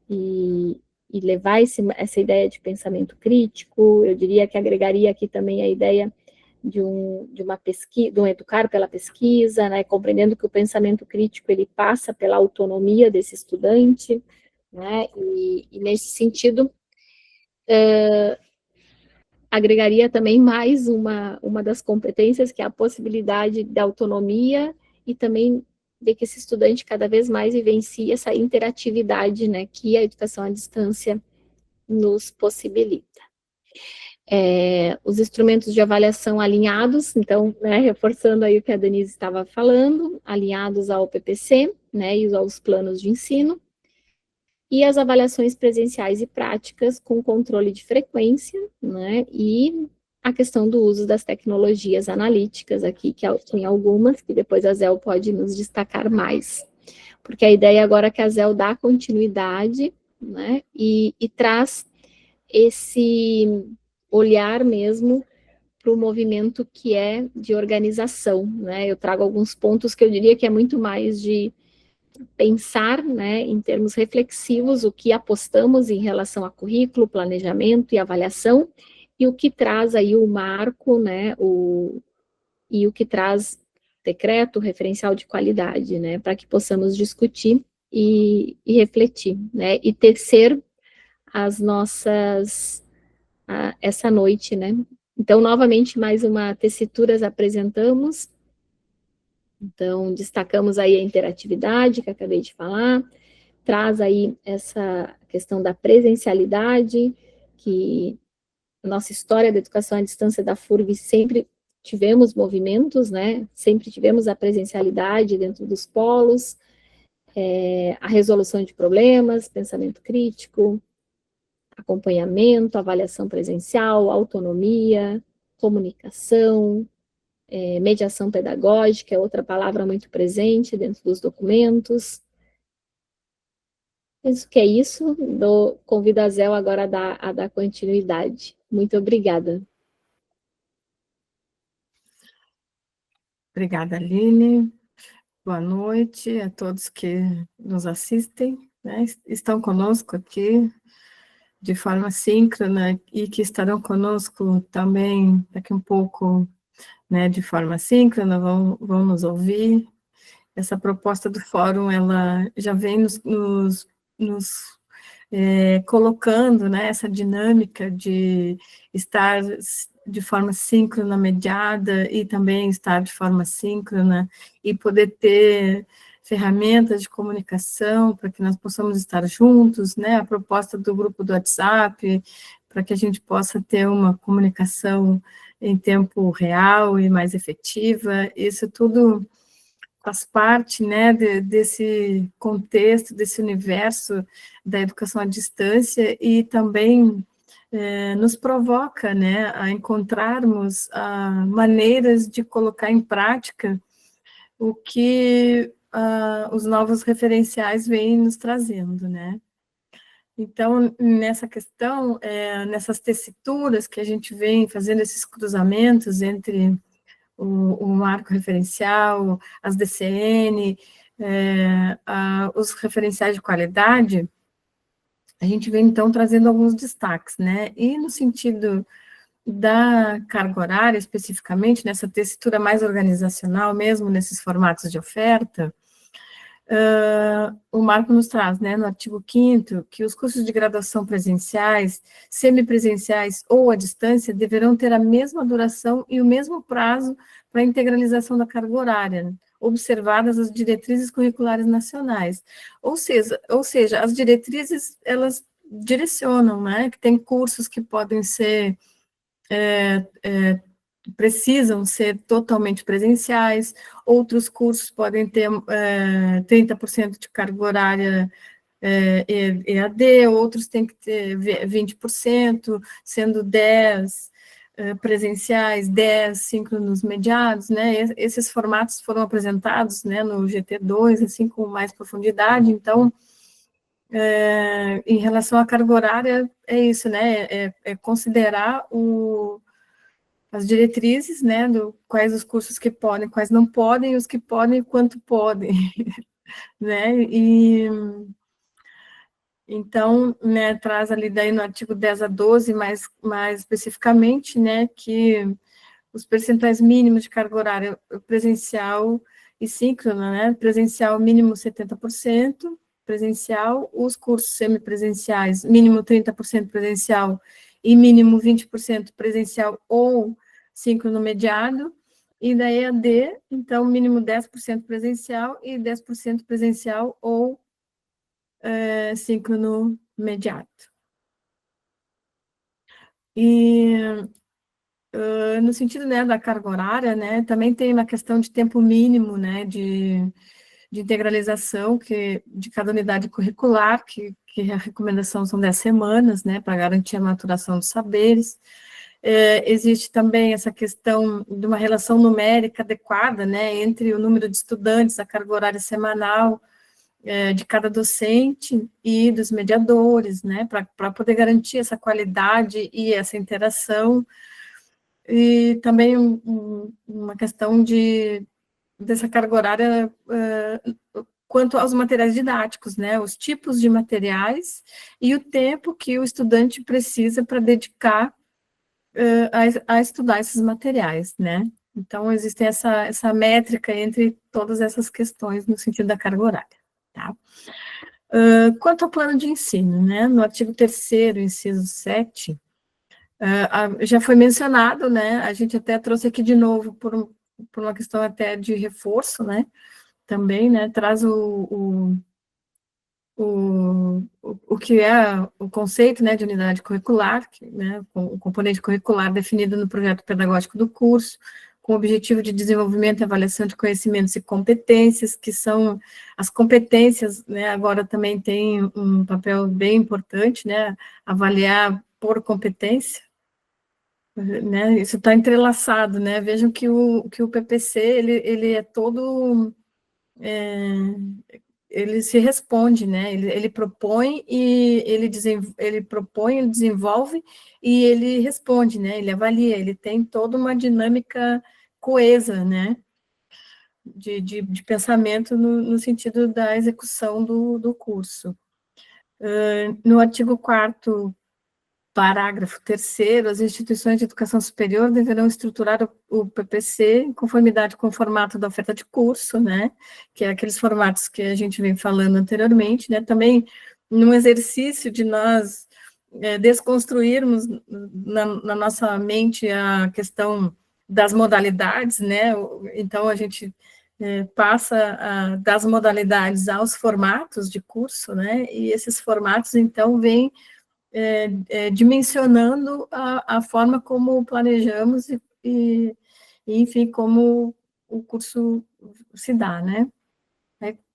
e levar essa ideia de pensamento crítico. Eu diria que agregaria aqui também a ideia de uma pesquisa, de um educar pela pesquisa, né, compreendendo que o pensamento crítico ele passa pela autonomia desse estudante, né, e nesse sentido, agregaria também mais uma das competências, que é a possibilidade da autonomia e também de que esse estudante cada vez mais vivencie essa interatividade, né, que a educação à distância nos possibilita. Os instrumentos de avaliação alinhados, então, né, reforçando aí o que a Denise estava falando, alinhados ao PPC, né, e aos planos de ensino, e as avaliações presenciais e práticas com controle de frequência, né, e a questão do uso das tecnologias analíticas aqui, que tem algumas, que depois a Zéu pode nos destacar mais, porque a ideia agora é que a Zéu dá continuidade, né, e traz esse olhar mesmo para o movimento que é de organização, né, eu trago alguns pontos que eu diria que é muito mais de pensar, né, em termos reflexivos, o que apostamos em relação a currículo, planejamento e avaliação, e o que traz aí o marco, né, e o que traz decreto referencial de qualidade, né, para que possamos discutir e refletir, né, e tecer as nossas, essa noite, né. Então, novamente, mais uma tessituras apresentamos. Então, destacamos aí a interatividade, que acabei de falar, traz aí essa questão da presencialidade, que a nossa história da educação à distância da FURG sempre tivemos movimentos, né? Sempre tivemos a presencialidade dentro dos polos, a resolução de problemas, pensamento crítico, acompanhamento, avaliação presencial, autonomia, comunicação, mediação pedagógica, é outra palavra muito presente dentro dos documentos. Penso que é isso. Convido a Zéu agora a dar continuidade. Muito obrigada. Obrigada, Aline. Boa noite a todos que nos assistem, né? Estão conosco aqui de forma síncrona e que estarão conosco também daqui um pouco, né, de forma síncrona, vão nos ouvir. Essa proposta do fórum, ela já vem nos colocando, né, essa dinâmica de estar de forma síncrona, mediada, e também estar de forma síncrona, e poder ter ferramentas de comunicação para que nós possamos estar juntos, né, a proposta do grupo do WhatsApp, para que a gente possa ter uma comunicação em tempo real e mais efetiva. Isso tudo faz parte, né, desse contexto, desse universo da educação à distância, e também nos provoca, né, a encontrarmos maneiras de colocar em prática o que os novos referenciais vêm nos trazendo, né. Então, nessa questão, nessas tessituras que a gente vem fazendo esses cruzamentos entre o marco referencial, as DCN, os referenciais de qualidade, a gente vem, então, trazendo alguns destaques, né? E no sentido da carga horária, especificamente, nessa tessitura mais organizacional, mesmo nesses formatos de oferta, o marco nos traz, né, no artigo 5º, que os cursos de graduação presenciais, semipresenciais ou à distância deverão ter a mesma duração e o mesmo prazo para a integralização da carga horária, observadas as diretrizes curriculares nacionais. Ou seja, as diretrizes, elas direcionam, né, que tem cursos que podem ser precisam ser totalmente presenciais, outros cursos podem ter 30% de carga horária EAD, outros têm que ter 20%, sendo 10% presenciais, 10% síncronos mediados, né? Esses formatos foram apresentados, né, no GT2, assim, com mais profundidade. Então, em relação à carga horária, é isso, né? Considerar as diretrizes, né, quais os cursos que podem, quais não podem, os que podem, quanto podem, né, e então, né, traz ali daí no artigo 10 a 12, mais especificamente, né, que os percentuais mínimos de carga horária presencial e síncrona, né, presencial mínimo 70%, presencial, os cursos semipresenciais, mínimo 30% presencial e mínimo 20% presencial ou síncrono mediado, e da EAD, então, mínimo 10% presencial e 10% presencial ou síncrono mediado. E no sentido, né, da carga horária, né, também tem uma questão de tempo mínimo, né, de integralização de cada unidade curricular, que a recomendação são 10 semanas, né, para garantir a maturação dos saberes. Existe também essa questão de uma relação numérica adequada, né, entre o número de estudantes, a carga horária semanal de cada docente e dos mediadores, né, para poder garantir essa qualidade e essa interação. E também uma questão dessa carga horária quanto aos materiais didáticos, né, os tipos de materiais e o tempo que o estudante precisa para dedicar a estudar esses materiais, né. Então, existe essa métrica entre todas essas questões no sentido da carga horária, tá. Quanto ao plano de ensino, né, no artigo 3º, inciso 7, já foi mencionado, né, a gente até trouxe aqui de novo por uma questão até de reforço, né, também, né, traz o que é o conceito, né, de unidade curricular, né, o componente curricular definido no projeto pedagógico do curso, com o objetivo de desenvolvimento e avaliação de conhecimentos e competências, que são as competências, né, agora também tem um papel bem importante, né, avaliar por competência, né, isso está entrelaçado, né, vejam que o PPC, ele é todo... ele se responde, né? Ele propõe e ele propõe, ele desenvolve e ele responde, né? Ele avalia, ele tem toda uma dinâmica coesa, né? De pensamento no sentido da execução do curso. No artigo 4º, parágrafo 3º, as instituições de educação superior deverão estruturar o PPC em conformidade com o formato da oferta de curso, né, que é aqueles formatos que a gente vem falando anteriormente, né, também num exercício de nós desconstruirmos na nossa mente a questão das modalidades, né, então a gente passa das modalidades aos formatos de curso, né, e esses formatos, então, vêm dimensionando a forma como planejamos enfim, como o curso se dá, né?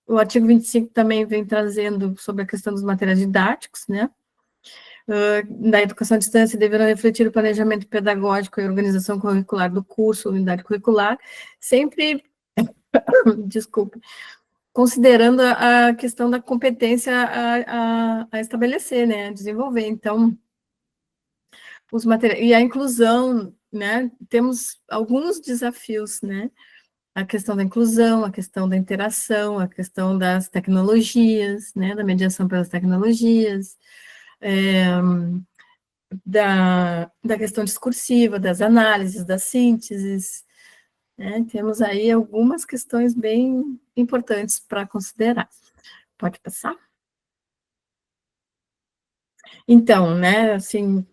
O artigo 25 também vem trazendo sobre a questão dos materiais didáticos, né? Da educação à distância deverão refletir o planejamento pedagógico e organização curricular do curso, unidade curricular, sempre, desculpe, considerando a questão da competência a estabelecer, né, a desenvolver. Então, os materiais, e a inclusão, né, temos alguns desafios, né, a questão da inclusão, a questão da interação, a questão das tecnologias, né, da mediação pelas tecnologias, da questão discursiva, das análises, das sínteses, né, temos aí algumas questões bem importantes para considerar. Pode passar? Então, né, assim,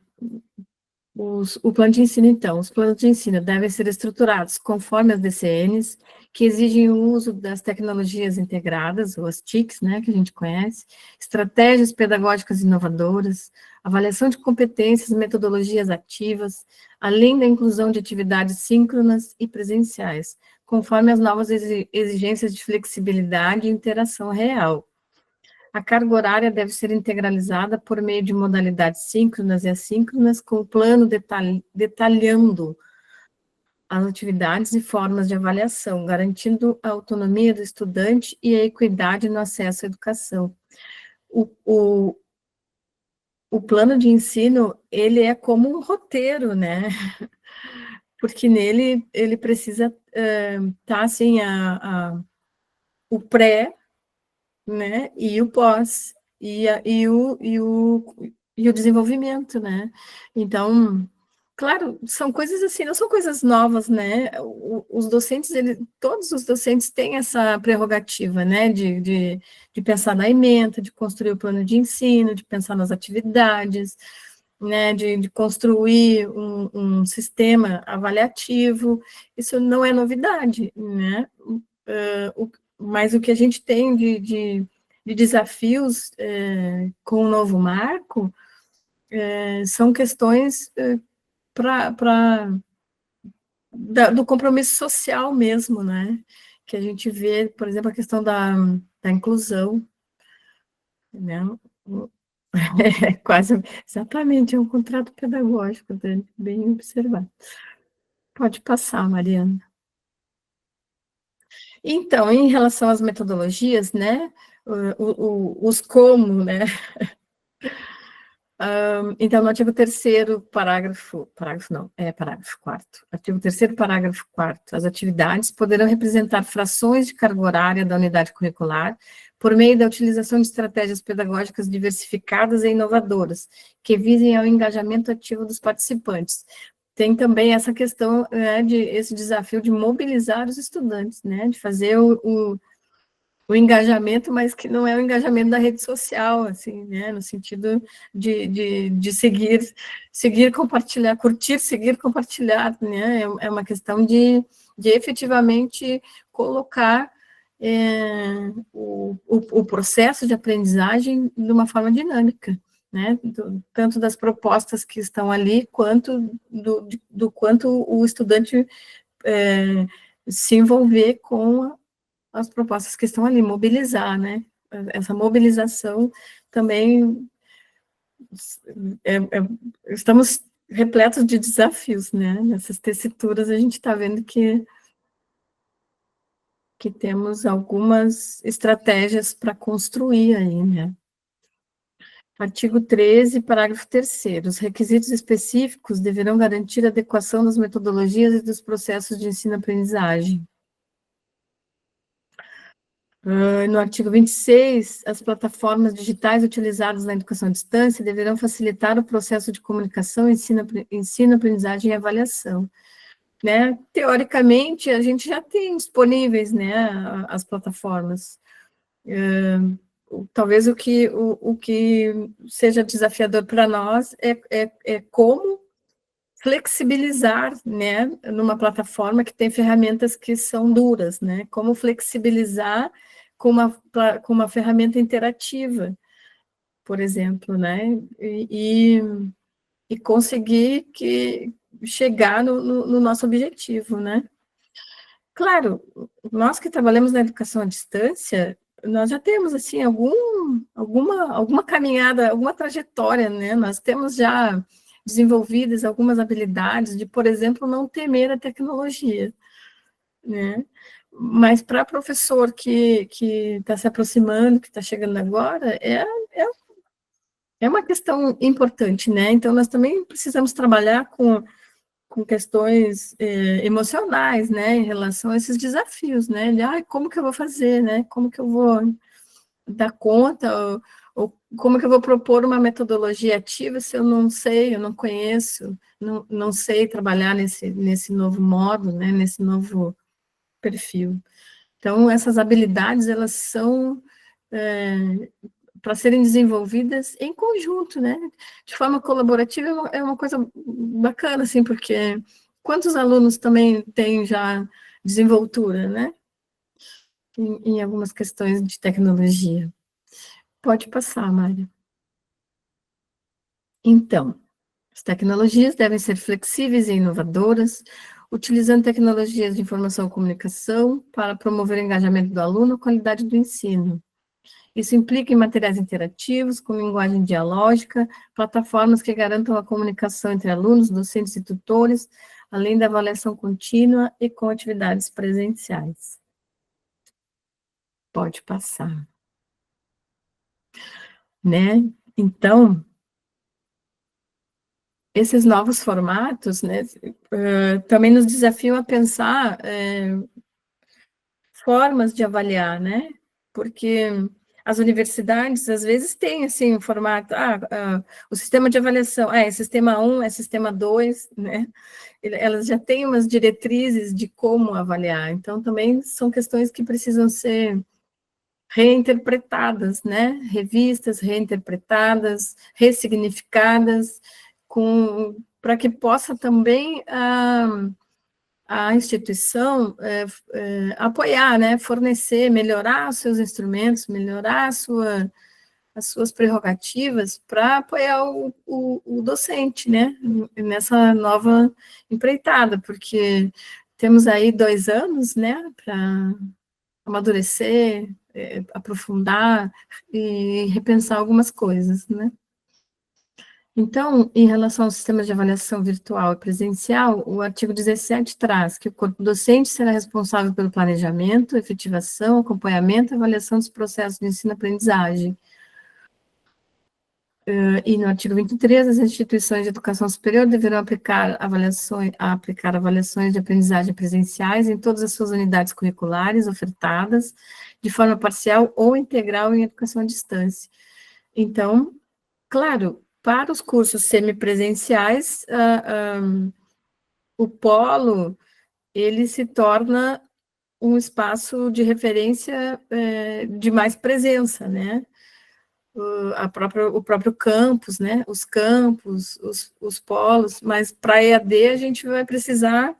o plano de ensino, então, os planos de ensino devem ser estruturados conforme as DCNs, que exigem o uso das tecnologias integradas, ou as TICs, né, que a gente conhece, estratégias pedagógicas inovadoras, avaliação de competências, metodologias ativas, além da inclusão de atividades síncronas e presenciais, conforme as novas exigências de flexibilidade e interação real. A carga horária deve ser integralizada por meio de modalidades síncronas e assíncronas, com o plano detalhando as atividades e formas de avaliação, garantindo a autonomia do estudante e a equidade no acesso à educação. O plano de ensino, ele é como um roteiro, né? Porque nele ele precisa estar assim, o pré, né, e o pós, e o desenvolvimento, né, então, claro, são coisas assim, não são coisas novas, né, os docentes, todos os docentes têm essa prerrogativa, né, de pensar na ementa, de construir o plano de ensino, de pensar nas atividades, né, de construir um sistema avaliativo, isso não é novidade, né, mas o que a gente tem de desafios com o novo marco são questões do compromisso social mesmo, né? Que a gente vê, por exemplo, a questão da inclusão, né? É quase, exatamente, é um contrato pedagógico, né? Bem observado. Pode passar, Mariana. Então, em relação às metodologias, né, os como, né, Então, no artigo 3º, parágrafo 4º. Artigo 3º, parágrafo 4º. As atividades poderão representar frações de carga horária da unidade curricular por meio da utilização de estratégias pedagógicas diversificadas e inovadoras, que visem ao engajamento ativo dos participantes. Tem também essa questão, esse desafio de mobilizar os estudantes, né, de fazer o engajamento, mas que não é o engajamento da rede social, assim, né, no sentido de seguir, compartilhar, curtir, seguir, compartilhar, né, é uma questão de efetivamente colocar o processo de aprendizagem de uma forma dinâmica, né, tanto das propostas que estão ali, quanto do quanto o estudante se envolver com as propostas que estão ali, mobilizar, né? Essa mobilização também, estamos repletos de desafios, né? Nessas tessituras a gente está vendo que temos algumas estratégias para construir aí, né? Artigo 13, parágrafo 3º. Os requisitos específicos deverão garantir a adequação das metodologias e dos processos de ensino-aprendizagem. No artigo 26, as plataformas digitais utilizadas na educação à distância deverão facilitar o processo de comunicação, ensino, aprendizagem e avaliação. Né? Teoricamente, a gente já tem disponíveis, né, as plataformas. Talvez o que seja desafiador para nós é como flexibilizar, né, numa plataforma que tem ferramentas que são duras, né, como flexibilizar com uma ferramenta interativa, por exemplo, né, e conseguir chegar no nosso objetivo, né. Claro, nós que trabalhamos na educação à distância, nós já temos, assim, alguma caminhada, alguma trajetória, né, nós temos já desenvolvidas algumas habilidades de, por exemplo, não temer a tecnologia, né? Mas para professor que está se aproximando, que está chegando agora, é uma questão importante, né? Então, nós também precisamos trabalhar com questões emocionais, né, em relação a esses desafios, né? Como que eu vou fazer, né? Como que eu vou dar conta, ou como que eu vou propor uma metodologia ativa se eu não sei, eu não conheço, não sei trabalhar nesse novo modo, né, nesse novo perfil. Então, essas habilidades, elas são para serem desenvolvidas em conjunto, né, de forma colaborativa, é uma coisa bacana, assim, porque quantos alunos também têm já desenvoltura, né, em algumas questões de tecnologia. Pode passar, Mário. Então, as tecnologias devem ser flexíveis e inovadoras, utilizando tecnologias de informação e comunicação para promover o engajamento do aluno e a qualidade do ensino. Isso implica em materiais interativos, com linguagem dialógica, plataformas que garantam a comunicação entre alunos, docentes e tutores, além da avaliação contínua e com atividades presenciais. Pode passar. Né? Então, esses novos formatos, né, também nos desafiam a pensar formas de avaliar, né, porque as universidades, às vezes, têm, assim, um formato, o sistema de avaliação, é sistema 1, é sistema 2, né, elas já têm umas diretrizes de como avaliar, então, também são questões que precisam ser reinterpretadas, né, revistas, reinterpretadas, ressignificadas, para que possa também a instituição apoiar, né, fornecer, melhorar os seus instrumentos, melhorar as suas prerrogativas para apoiar o docente, né, nessa nova empreitada, porque temos aí 2 anos, né, para amadurecer, aprofundar e repensar algumas coisas, né. Então, em relação ao sistema de avaliação virtual e presencial, o artigo 17 traz que o corpo docente será responsável pelo planejamento, efetivação, acompanhamento e avaliação dos processos de ensino-aprendizagem. E no artigo 23, as instituições de educação superior deverão aplicar avaliações de aprendizagem presenciais em todas as suas unidades curriculares ofertadas, de forma parcial ou integral em educação à distância. Então, claro, para os cursos semipresenciais, o polo, ele se torna um espaço de referência de mais presença, né? O próprio campus, né? Os campos, os polos, mas para a EAD a gente vai precisar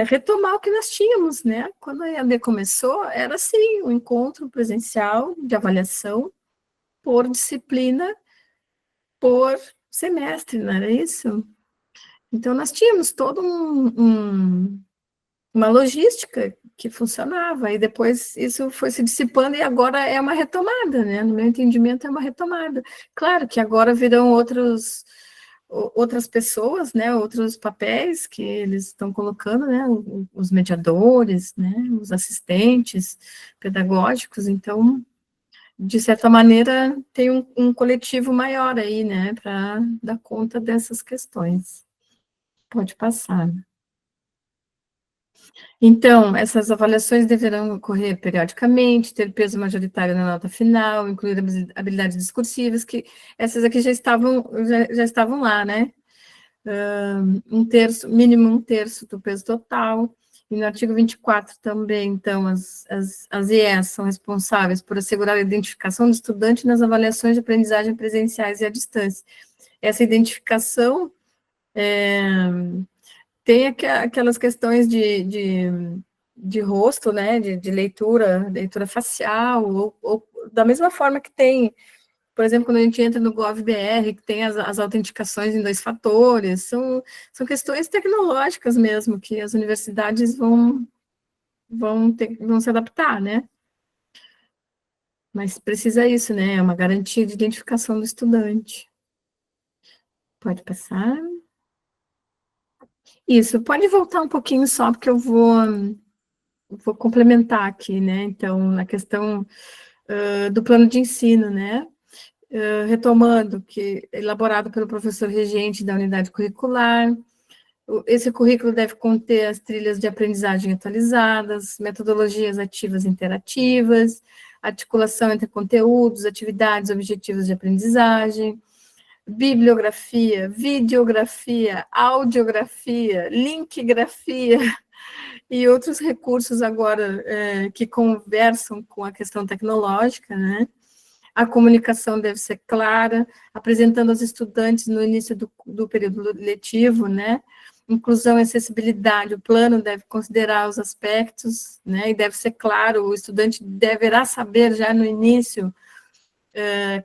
retomar o que nós tínhamos, né? Quando a EAD começou, era assim, um encontro presencial de avaliação por disciplina, por semestre, não era isso? Então, nós tínhamos toda uma logística que funcionava, e depois isso foi se dissipando, e agora é uma retomada, né? No meu entendimento, é uma retomada. Claro que agora virão outras pessoas, né? Outros papéis que eles estão colocando, né? Os mediadores, né? Os assistentes pedagógicos, então, de certa maneira, tem um coletivo maior aí, né? Para dar conta dessas questões. Pode passar. Então, essas avaliações deverão ocorrer periodicamente, ter peso majoritário na nota final, incluir habilidades discursivas, que essas aqui já estavam lá, né? Mínimo um terço do peso total. E no artigo 24 também, então, as IES são responsáveis por assegurar a identificação do estudante nas avaliações de aprendizagem presenciais e à distância. Essa identificação tem aquelas questões de rosto, né, de leitura facial, ou da mesma forma que tem, por exemplo, quando a gente entra no GovBR, que tem as autenticações em 2 fatores, são questões tecnológicas mesmo, que as universidades vão se adaptar, né? Mas precisa isso, né? É uma garantia de identificação do estudante. Pode passar. Isso, pode voltar um pouquinho só, porque eu vou complementar aqui, né? Então, na questão do plano de ensino, né? Retomando, que é elaborado pelo professor regente da unidade curricular. Esse currículo deve conter as trilhas de aprendizagem atualizadas, metodologias ativas e interativas, articulação entre conteúdos, atividades, objetivos de aprendizagem, bibliografia, videografia, audiografia, linkgrafia e outros recursos agora que conversam com a questão tecnológica, né? A comunicação deve ser clara, apresentando aos estudantes no início do período letivo, né? Inclusão e acessibilidade, o plano deve considerar os aspectos, né? E deve ser claro, o estudante deverá saber já no início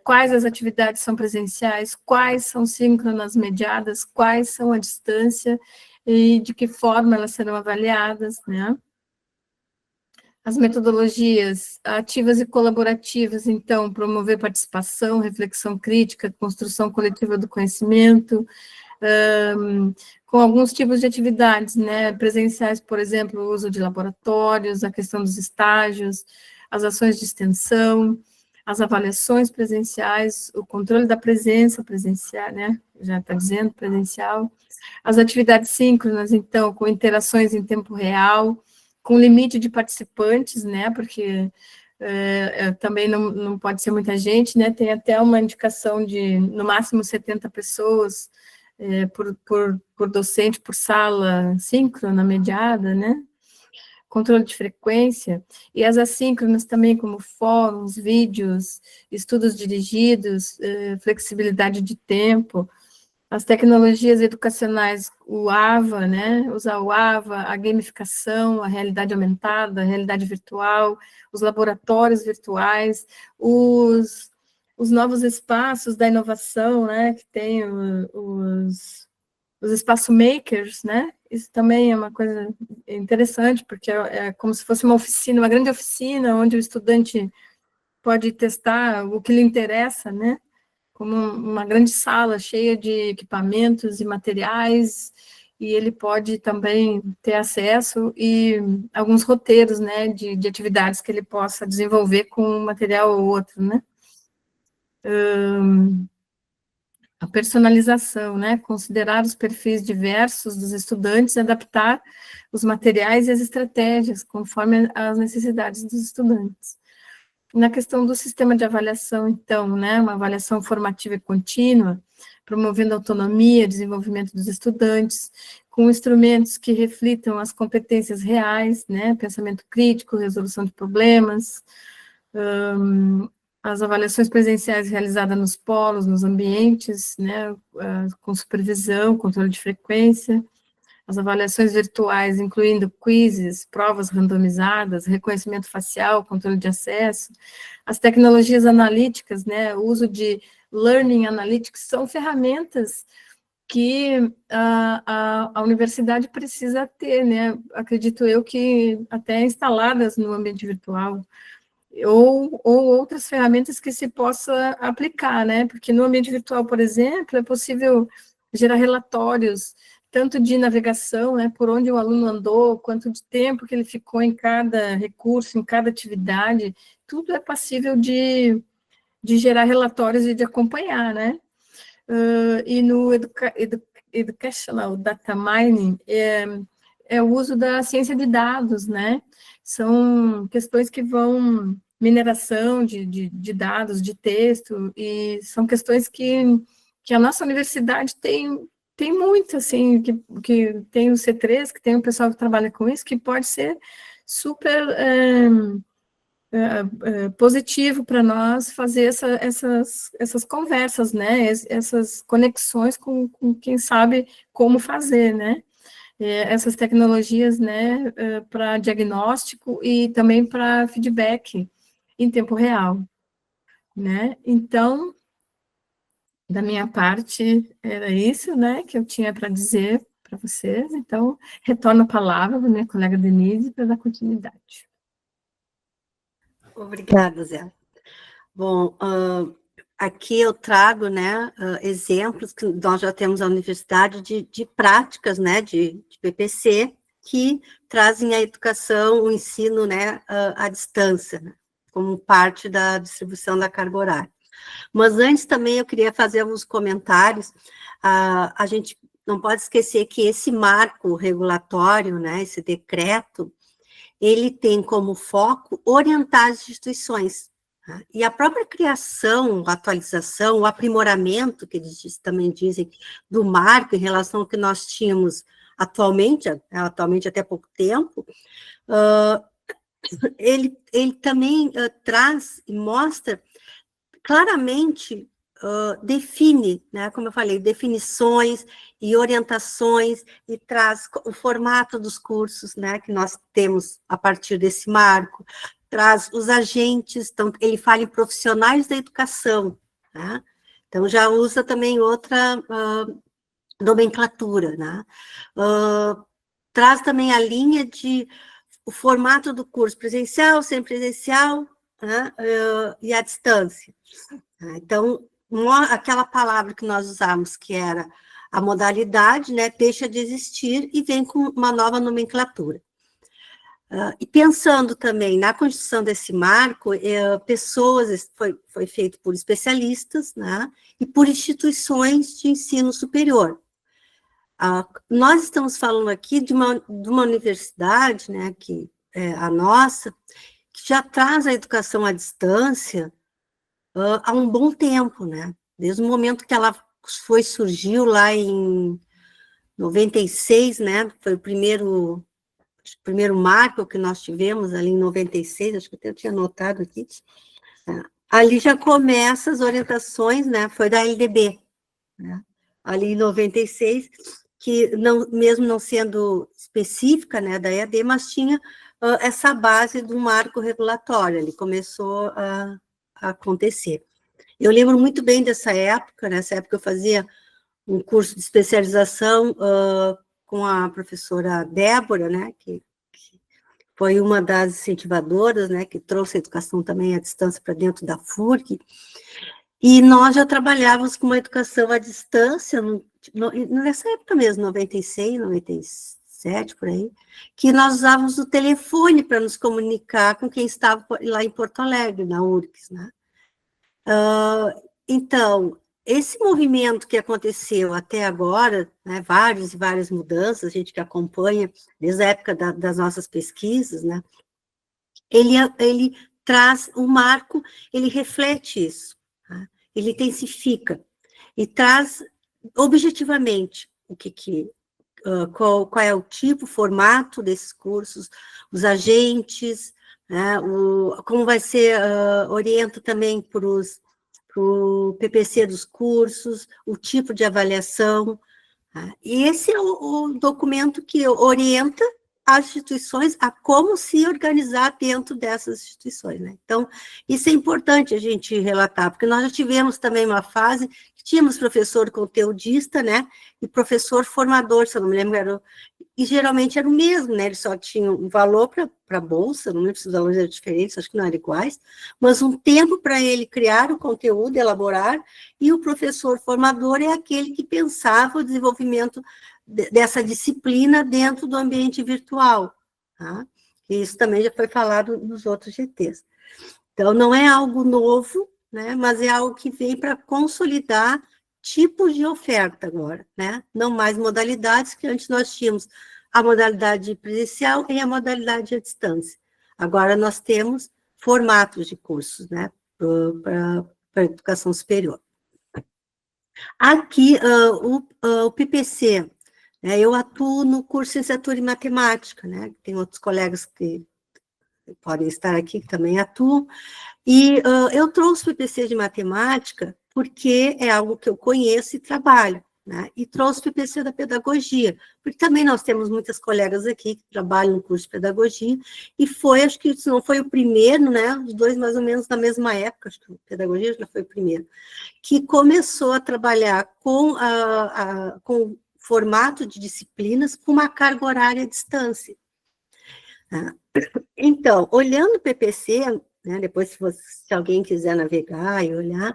quais as atividades são presenciais, quais são síncronas mediadas, quais são à distância e de que forma elas serão avaliadas, né? As metodologias ativas e colaborativas, então, promover participação, reflexão crítica, construção coletiva do conhecimento, com alguns tipos de atividades, né, presenciais, por exemplo, o uso de laboratórios, a questão dos estágios, as ações de extensão, as avaliações presenciais, o controle da presença presencial, né, já está dizendo presencial, as atividades síncronas, então, com interações em tempo real, com limite de participantes, né, porque também não pode ser muita gente, né, tem até uma indicação de, no máximo, 70 pessoas por docente, por sala síncrona, mediada, né, controle de frequência, e as assíncronas também, como fóruns, vídeos, estudos dirigidos, flexibilidade de tempo, as tecnologias educacionais, o AVA, né, usar o AVA, a gamificação, a realidade aumentada, a realidade virtual, os laboratórios virtuais, os novos espaços da inovação, né, que tem os espaço makers, né, isso também é uma coisa interessante, porque é como se fosse uma oficina, uma grande oficina, onde o estudante pode testar o que lhe interessa, né, como uma grande sala cheia de equipamentos e materiais, e ele pode também ter acesso e alguns roteiros, né, de atividades que ele possa desenvolver com um material ou outro, né. A personalização, né? Considerar os perfis diversos dos estudantes e adaptar os materiais e as estratégias conforme as necessidades dos estudantes. Na questão do sistema de avaliação, então, né? Uma avaliação formativa e contínua, promovendo a autonomia e desenvolvimento dos estudantes, com instrumentos que reflitam as competências reais, né? Pensamento crítico, resolução de problemas, as avaliações presenciais realizadas nos polos, nos ambientes, né, com supervisão, controle de frequência, as avaliações virtuais, incluindo quizzes, provas randomizadas, reconhecimento facial, controle de acesso, as tecnologias analíticas, né, o uso de learning analytics, são ferramentas que a universidade precisa ter, né, acredito eu que até instaladas no ambiente virtual, ou outras ferramentas que se possa aplicar, né? Porque no ambiente virtual, por exemplo, é possível gerar relatórios, tanto de navegação, né, por onde o aluno andou, quanto de tempo que ele ficou em cada recurso, em cada atividade, tudo é passível de gerar relatórios e de acompanhar, né? E no Educational Data Mining, é o uso da ciência de dados, né? São questões que vão mineração de dados, de texto, e são questões que a nossa universidade tem muito, assim, que tem o C3, que tem o pessoal que trabalha com isso, que pode ser super positivo para nós fazer essas conversas, né, essas conexões com quem sabe como fazer, né, essas tecnologias, né, para diagnóstico e também para feedback em tempo real, né? Então, da minha parte, era isso, né, que eu tinha para dizer para vocês. Então, retorno a palavra para minha colega Denise para dar continuidade. Obrigada, Zé. Bom, aqui eu trago, né, exemplos que nós já temos na universidade de práticas, né, de PPC, que trazem a educação, o ensino, né, à distância, né, como parte da distribuição da carga horária. Mas antes também eu queria fazer alguns comentários. A gente não pode esquecer que esse marco regulatório, né, esse decreto, ele tem como foco orientar as instituições. Tá? E a própria criação, a atualização, o aprimoramento, que eles também dizem, do marco em relação ao que nós tínhamos atualmente até pouco tempo, ele também traz e mostra claramente, define, né, como eu falei, definições e orientações, e traz o formato dos cursos, né, que nós temos a partir desse marco, traz os agentes, então, ele fala em profissionais da educação, né, então já usa também outra nomenclatura, né, traz também a linha de o formato do curso presencial, semipresencial, né, e à distância. Então, aquela palavra que nós usamos, que era a modalidade, né, deixa de existir e vem com uma nova nomenclatura. E pensando também na construção desse marco, pessoas, foi feito por especialistas, né, e por instituições de ensino superior. Nós estamos falando aqui de uma universidade, né, que é a nossa, que já traz a educação à distância há um bom tempo, né? Desde o momento que ela surgiu lá em 96, né? Foi o primeiro marco que nós tivemos ali em 96, acho que até eu tinha anotado aqui. Ali já começa as orientações, né? Foi da LDB, né? Ali em 96, que mesmo não sendo específica, né, da EAD, mas tinha essa base do marco regulatório, ele começou a acontecer. Eu lembro muito bem dessa época, nessa época eu fazia um curso de especialização com a professora Débora, né, que foi uma das incentivadoras, né, que trouxe a educação também à distância para dentro da FURC, e nós já trabalhávamos com uma educação à distância, nessa época mesmo, 96, 97, por aí, que nós usávamos o telefone para nos comunicar com quem estava lá em Porto Alegre, na URGS, né? Então, esse movimento que aconteceu até agora, né, várias e várias mudanças, a gente que acompanha desde a época das nossas pesquisas, né, ele traz um marco, ele reflete isso, tá? Ele intensifica e traz objetivamente qual é o tipo, o formato desses cursos, os agentes, né, como vai ser, orienta também para o PPC dos cursos, o tipo de avaliação, tá? E esse é o documento que orienta as instituições a como se organizar dentro dessas instituições, né? Então, isso é importante a gente relatar, porque nós já tivemos também uma fase que tínhamos professor conteudista, né, e professor formador, se eu não me lembro, e geralmente era o mesmo, né, eles só tinham um valor para a bolsa, não lembro se os valores eram diferentes, acho que não eram iguais, mas um tempo para ele criar o conteúdo, elaborar, e o professor formador é aquele que pensava o desenvolvimento dessa disciplina dentro do ambiente virtual, tá? E isso também já foi falado nos outros GTs. Então, não é algo novo, né, mas é algo que vem para consolidar tipos de oferta agora, né? Não mais modalidades, que antes nós tínhamos a modalidade presencial e a modalidade à distância. Agora nós temos formatos de cursos, né, para a educação superior. Aqui, o PPC, né, eu atuo no curso de licenciatura em matemática, né? Tem outros colegas que podem estar aqui que também atuam, e eu trouxe o PPC de matemática porque é algo que eu conheço e trabalho, né? E trouxe o PPC da pedagogia, porque também nós temos muitas colegas aqui que trabalham no curso de pedagogia, e foi, acho que se não foi o primeiro, né? Os dois mais ou menos na mesma época, acho que a pedagogia já foi o primeiro, que começou a trabalhar com formato de disciplinas com uma carga horária à distância. Então, olhando o PPC, né, depois se alguém quiser navegar e olhar,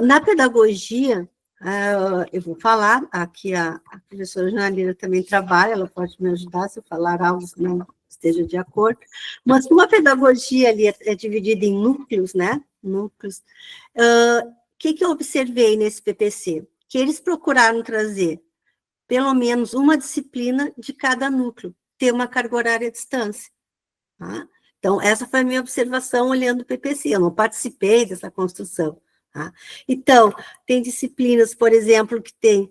na pedagogia, eu vou falar, aqui a professora Janalina também trabalha, ela pode me ajudar se eu falar algo que não esteja de acordo, mas como a pedagogia ali é dividida em núcleos, né, núcleos, o que eu observei nesse PPC? Que eles procuraram trazer pelo menos uma disciplina de cada núcleo, ter uma carga horária à distância. Tá? Então, essa foi a minha observação olhando o PPC, eu não participei dessa construção. Tá? Então, tem disciplinas, por exemplo, que tem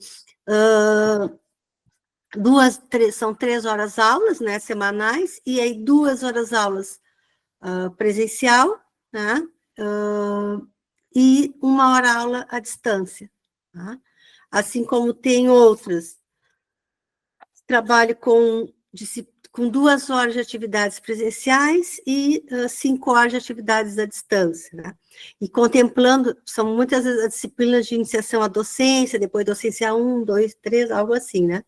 são 3 horas aulas, né, semanais, e aí 2 horas aulas presencial, né, e 1 hora aula à distância. Tá? Assim como tem outras, trabalho com 2 horas de atividades presenciais e 5 horas de atividades à distância, né? E contemplando, são muitas as disciplinas de iniciação à docência, depois docência 1, 2, 3, algo assim, né?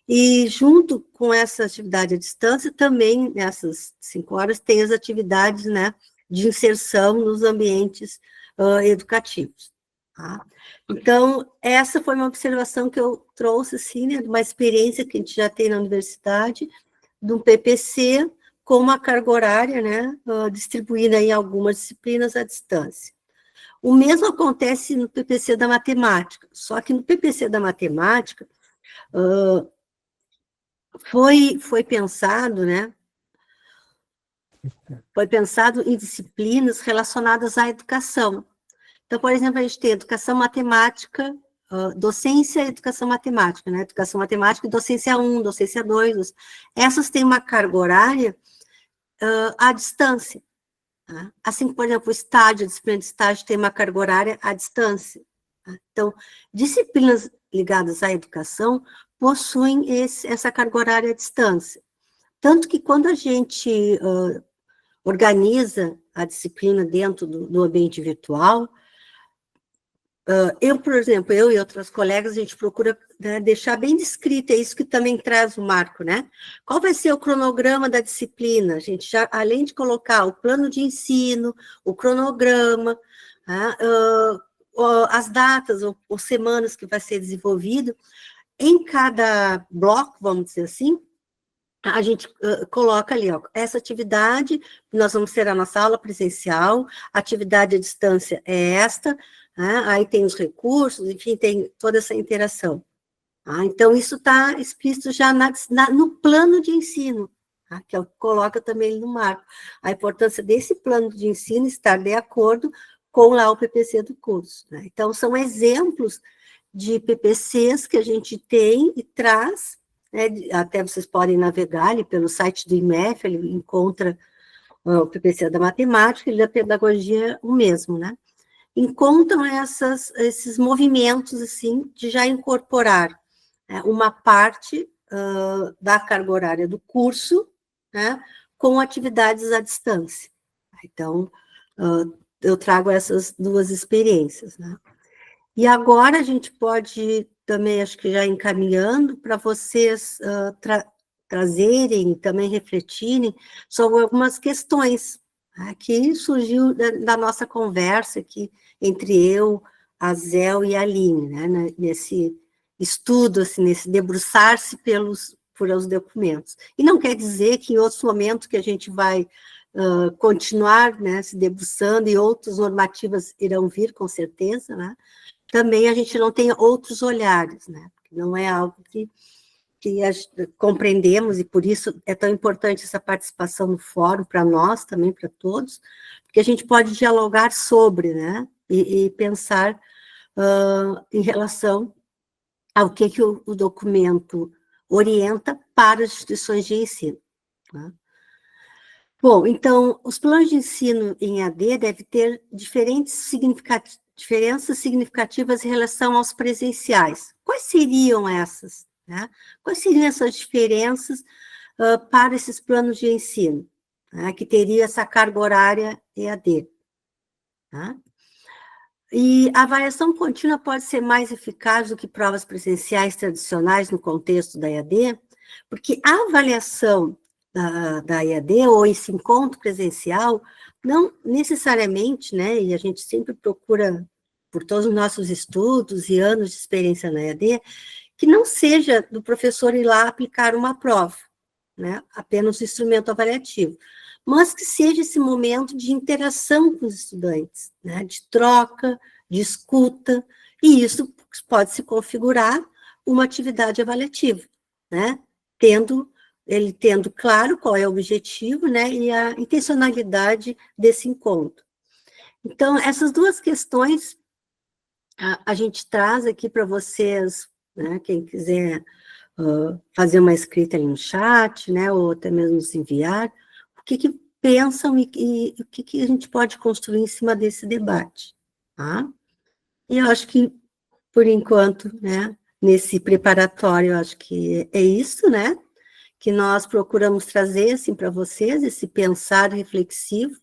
E junto com essa atividade à distância, também nessas 5 horas tem as atividades, né, de inserção nos ambientes educativos. Tá? Então, essa foi uma observação que eu trouxe, assim, né, de uma experiência que a gente já tem na universidade, de um PPC com uma carga horária, né, distribuída em algumas disciplinas à distância. O mesmo acontece no PPC da matemática, só que no PPC da matemática foi pensado, né, foi pensado em disciplinas relacionadas à educação. Então, por exemplo, a gente tem educação matemática, docência e educação matemática, né? Educação matemática e docência 1, docência 2. Essas têm uma carga horária à distância. Tá? Assim, por exemplo, o estágio, a disciplina de estágio tem uma carga horária à distância. Tá? Então, disciplinas ligadas à educação possuem essa carga horária à distância. Tanto que quando a gente organiza a disciplina dentro do ambiente virtual, por exemplo, eu e outras colegas, a gente procura, né, deixar bem descrito, é isso que também traz o marco, né? Qual vai ser o cronograma da disciplina? A gente já, além de colocar o plano de ensino, o cronograma, as datas ou semanas que vai ser desenvolvido, em cada bloco, vamos dizer assim, a gente coloca ali, ó, essa atividade, nós vamos ter a nossa aula presencial, a atividade à distância é esta, né? Aí tem os recursos, enfim, tem toda essa interação. Tá? Então, isso está explícito já no plano de ensino, tá? Que é o que coloca também no marco. A importância desse plano de ensino estar de acordo com lá o PPC do curso. Né? Então, são exemplos de PPCs que a gente tem e traz, né? Até vocês podem navegar ali pelo site do IMEF, ele encontra o PPC da matemática e da pedagogia o mesmo, né? Encontram esses movimentos, assim, de já incorporar, né, uma parte da carga horária do curso, né, com atividades à distância. Então, eu trago essas duas experiências, né? E agora a gente pode também, acho que já encaminhando, para vocês trazerem, também refletirem sobre algumas questões, né, que surgiu da nossa conversa aqui entre eu, a Zéu e a Aline, né, nesse estudo, assim, nesse debruçar-se por os documentos. E não quer dizer que em outros momentos que a gente vai continuar, né, se debruçando e outras normativas irão vir, com certeza, né, também a gente não tenha outros olhares, né, porque não é algo que compreendemos, e por isso é tão importante essa participação no fórum, para nós também, para todos, porque a gente pode dialogar sobre, né, e pensar em relação ao que o documento orienta para as instituições de ensino. Tá? Bom, então, os planos de ensino em AD devem ter diferenças significativas em relação aos presenciais. Quais seriam essas? Né? Quais seriam essas diferenças para esses planos de ensino, né, que teria essa carga horária EAD? Tá? E a avaliação contínua pode ser mais eficaz do que provas presenciais tradicionais no contexto da EAD, porque a avaliação da EAD, ou esse encontro presencial, não necessariamente, né, e a gente sempre procura, por todos os nossos estudos e anos de experiência na EAD, que não seja do professor ir lá aplicar uma prova, né, apenas o instrumento avaliativo, mas que seja esse momento de interação com os estudantes, né, de troca, de escuta, e isso pode se configurar uma atividade avaliativa, né, ele tendo claro qual é o objetivo, né, e a intencionalidade desse encontro. Então, essas duas questões a gente traz aqui para vocês, né, quem quiser fazer uma escrita ali no chat, né, ou até mesmo nos enviar, o que pensam e o que a gente pode construir em cima desse debate, tá? E eu acho que, por enquanto, né, nesse preparatório, eu acho que é isso, né, que nós procuramos trazer, assim, para vocês, esse pensar reflexivo.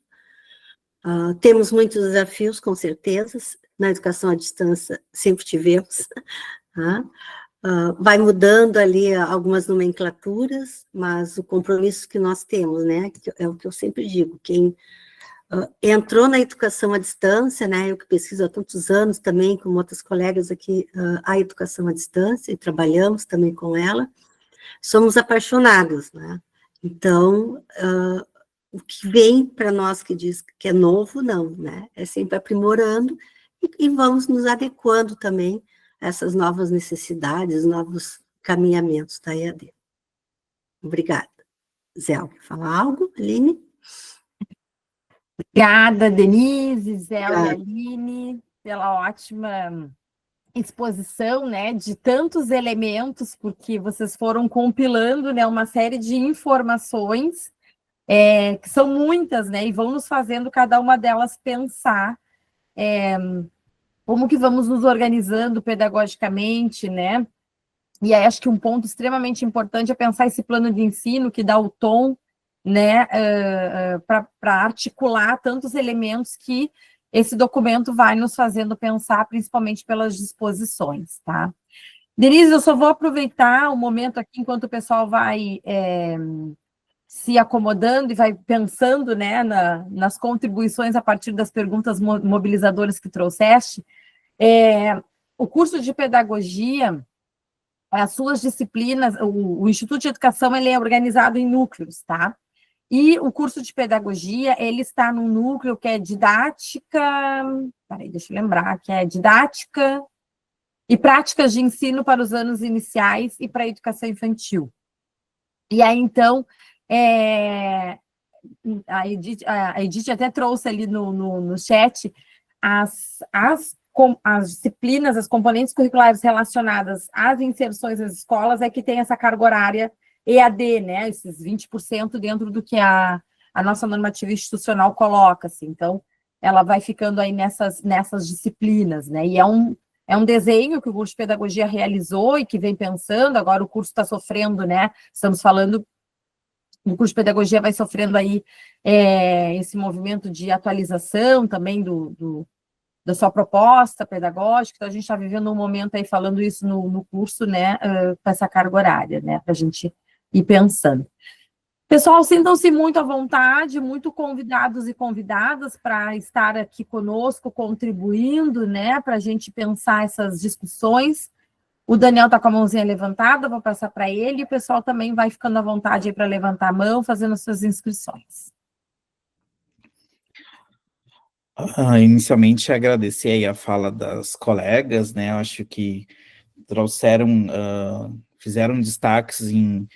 Temos muitos desafios, com certeza, na educação à distância, sempre tivemos, tá? Vai mudando ali algumas nomenclaturas, mas o compromisso que nós temos, né, é o que eu sempre digo, quem entrou na educação à distância, né, eu que pesquiso há tantos anos também, com outros colegas aqui, a educação à distância, e trabalhamos também com ela, somos apaixonados, né, então, o que vem para nós que diz que é novo, não, né, é sempre aprimorando, e vamos nos adequando também essas novas necessidades, novos caminhamentos da EAD. Obrigada. Zé, quer falar algo, Aline? Obrigada, Denise, Zé e Aline, pela ótima exposição, né, de tantos elementos, porque vocês foram compilando, né, uma série de informações, que são muitas, né, e vão nos fazendo cada uma delas pensar como que vamos nos organizando pedagogicamente, né? E aí acho que um ponto extremamente importante é pensar esse plano de ensino que dá o tom, né, para articular tantos elementos que esse documento vai nos fazendo pensar, principalmente pelas disposições, tá? Denise, eu só vou aproveitar o momento aqui, enquanto o pessoal vai se acomodando e vai pensando, né, nas contribuições a partir das perguntas mobilizadoras que trouxeste. O curso de pedagogia, as suas disciplinas, o Instituto de Educação, ele é organizado em núcleos, tá? E o curso de pedagogia, ele está num núcleo que é didática, peraí, deixa eu lembrar, que é didática e práticas de ensino para os anos iniciais e para a educação infantil. E aí, então, a Edith até trouxe ali no chat as disciplinas, as componentes curriculares relacionadas às inserções nas escolas é que tem essa carga horária EAD, né? Esses 20% dentro do que a nossa normativa institucional coloca, assim. Então, ela vai ficando aí nessas disciplinas, né? E é um desenho que o curso de pedagogia realizou e que vem pensando, agora o curso está sofrendo, né? Estamos falando, o curso de pedagogia vai sofrendo aí esse movimento de atualização também da sua proposta pedagógica, então a gente está vivendo um momento aí falando isso no curso, né, com essa carga horária, né, para a gente ir pensando. Pessoal, sintam-se muito à vontade, muito convidados e convidadas para estar aqui conosco, contribuindo, né, para a gente pensar essas discussões. O Daniel está com a mãozinha levantada, vou passar para ele, e o pessoal também vai ficando à vontade para levantar a mão, fazendo as suas inscrições. Inicialmente, agradecer aí a fala das colegas, né, eu acho que trouxeram, fizeram destaques em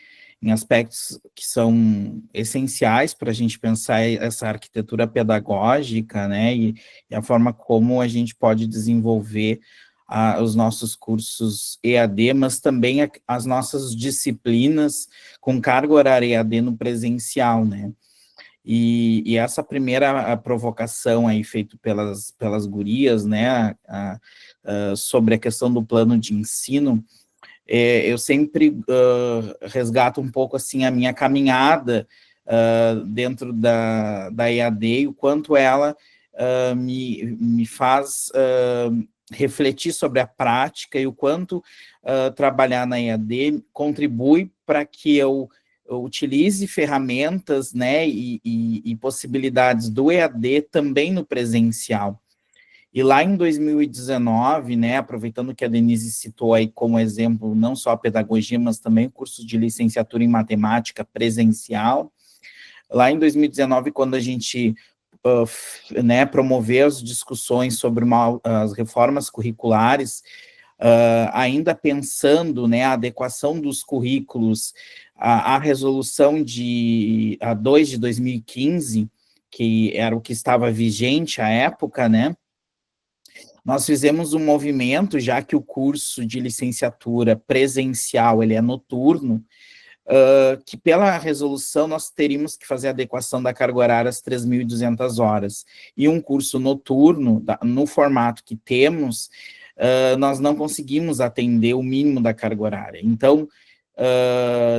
aspectos que são essenciais para a gente pensar essa arquitetura pedagógica, né, e a forma como a gente pode desenvolver os nossos cursos EAD, mas também as nossas disciplinas com carga horária EAD no presencial, né. E essa primeira provocação aí feita pelas gurias, né, sobre a questão do plano de ensino, eu sempre resgato um pouco assim a minha caminhada dentro da EAD e o quanto ela me faz refletir sobre a prática e o quanto trabalhar na EAD contribui para que eu utilize ferramentas, né, e possibilidades do EAD também no presencial. E lá em 2019, né, aproveitando que a Denise citou aí como exemplo, não só a pedagogia, mas também o curso de licenciatura em matemática presencial, lá em 2019, quando a gente né, promoveu as discussões sobre as reformas curriculares, ainda pensando, né, a adequação dos currículos à resolução a 2 de 2015, que era o que estava vigente à época, né, nós fizemos um movimento, já que o curso de licenciatura presencial, ele é noturno, que pela resolução nós teríamos que fazer a adequação da carga horária às 3.200 horas. E um curso noturno, no formato que temos, nós não conseguimos atender o mínimo da carga horária. Então,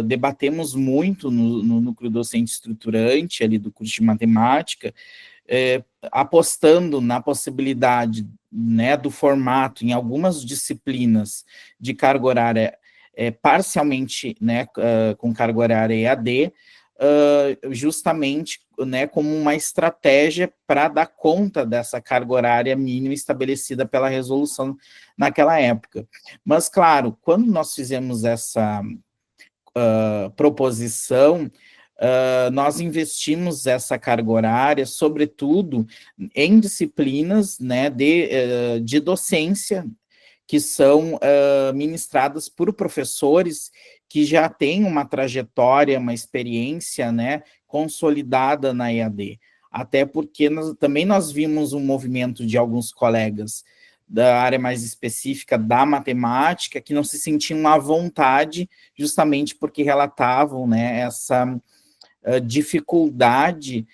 debatemos muito no núcleo docente estruturante ali do curso de matemática, apostando na possibilidade, né, do formato em algumas disciplinas de carga horária parcialmente, né, com carga horária EAD, justamente, né, como uma estratégia para dar conta dessa carga horária mínima estabelecida pela resolução naquela época. Mas, claro, quando nós fizemos essa proposição, nós investimos essa carga horária, sobretudo, em disciplinas, né, de docência, que são ministradas por professores que já têm uma trajetória, uma experiência, né, consolidada na EAD. Até porque também nós vimos um movimento de alguns colegas da área mais específica da matemática que não se sentiam à vontade, justamente porque relatavam, né, essa dificuldade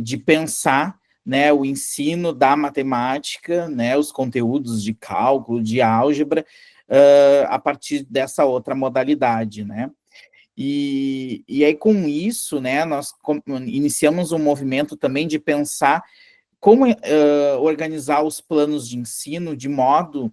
de pensar, né, o ensino da matemática, né, os conteúdos de cálculo, de álgebra, a partir dessa outra modalidade, né. E aí, com isso, né, nós iniciamos um movimento também de pensar como organizar os planos de ensino de modo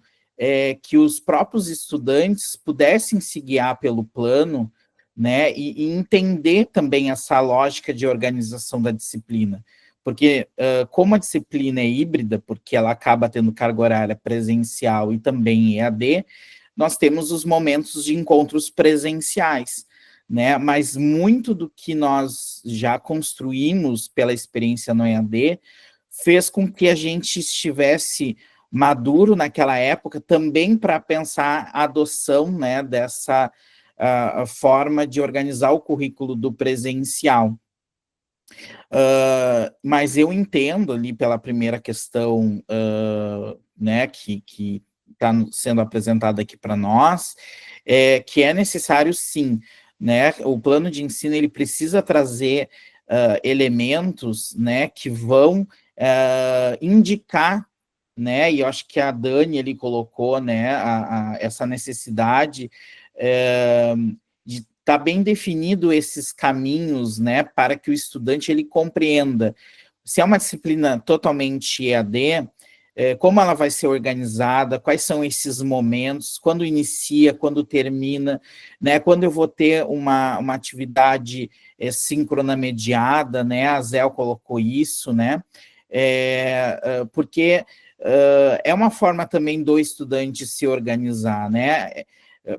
que os próprios estudantes pudessem se guiar pelo plano, né, e entender também essa lógica de organização da disciplina. Porque, como a disciplina é híbrida, porque ela acaba tendo carga horária presencial e também EAD, nós temos os momentos de encontros presenciais, né? Mas muito do que nós já construímos pela experiência no EAD fez com que a gente estivesse maduro naquela época também para pensar a adoção, né, dessa forma de organizar o currículo do presencial. Mas eu entendo ali pela primeira questão, né, que está sendo apresentada aqui para nós, que é necessário sim, né, o plano de ensino ele precisa trazer elementos, né, que vão indicar, né, e eu acho que a Dani ele colocou, né, essa necessidade de estar bem definido esses caminhos, né, para que o estudante ele compreenda. Se é uma disciplina totalmente EAD, como ela vai ser organizada, quais são esses momentos, quando inicia, quando termina, né, quando eu vou ter uma atividade síncrona mediada, né, a Zéu colocou isso, né, porque é uma forma também do estudante se organizar, né,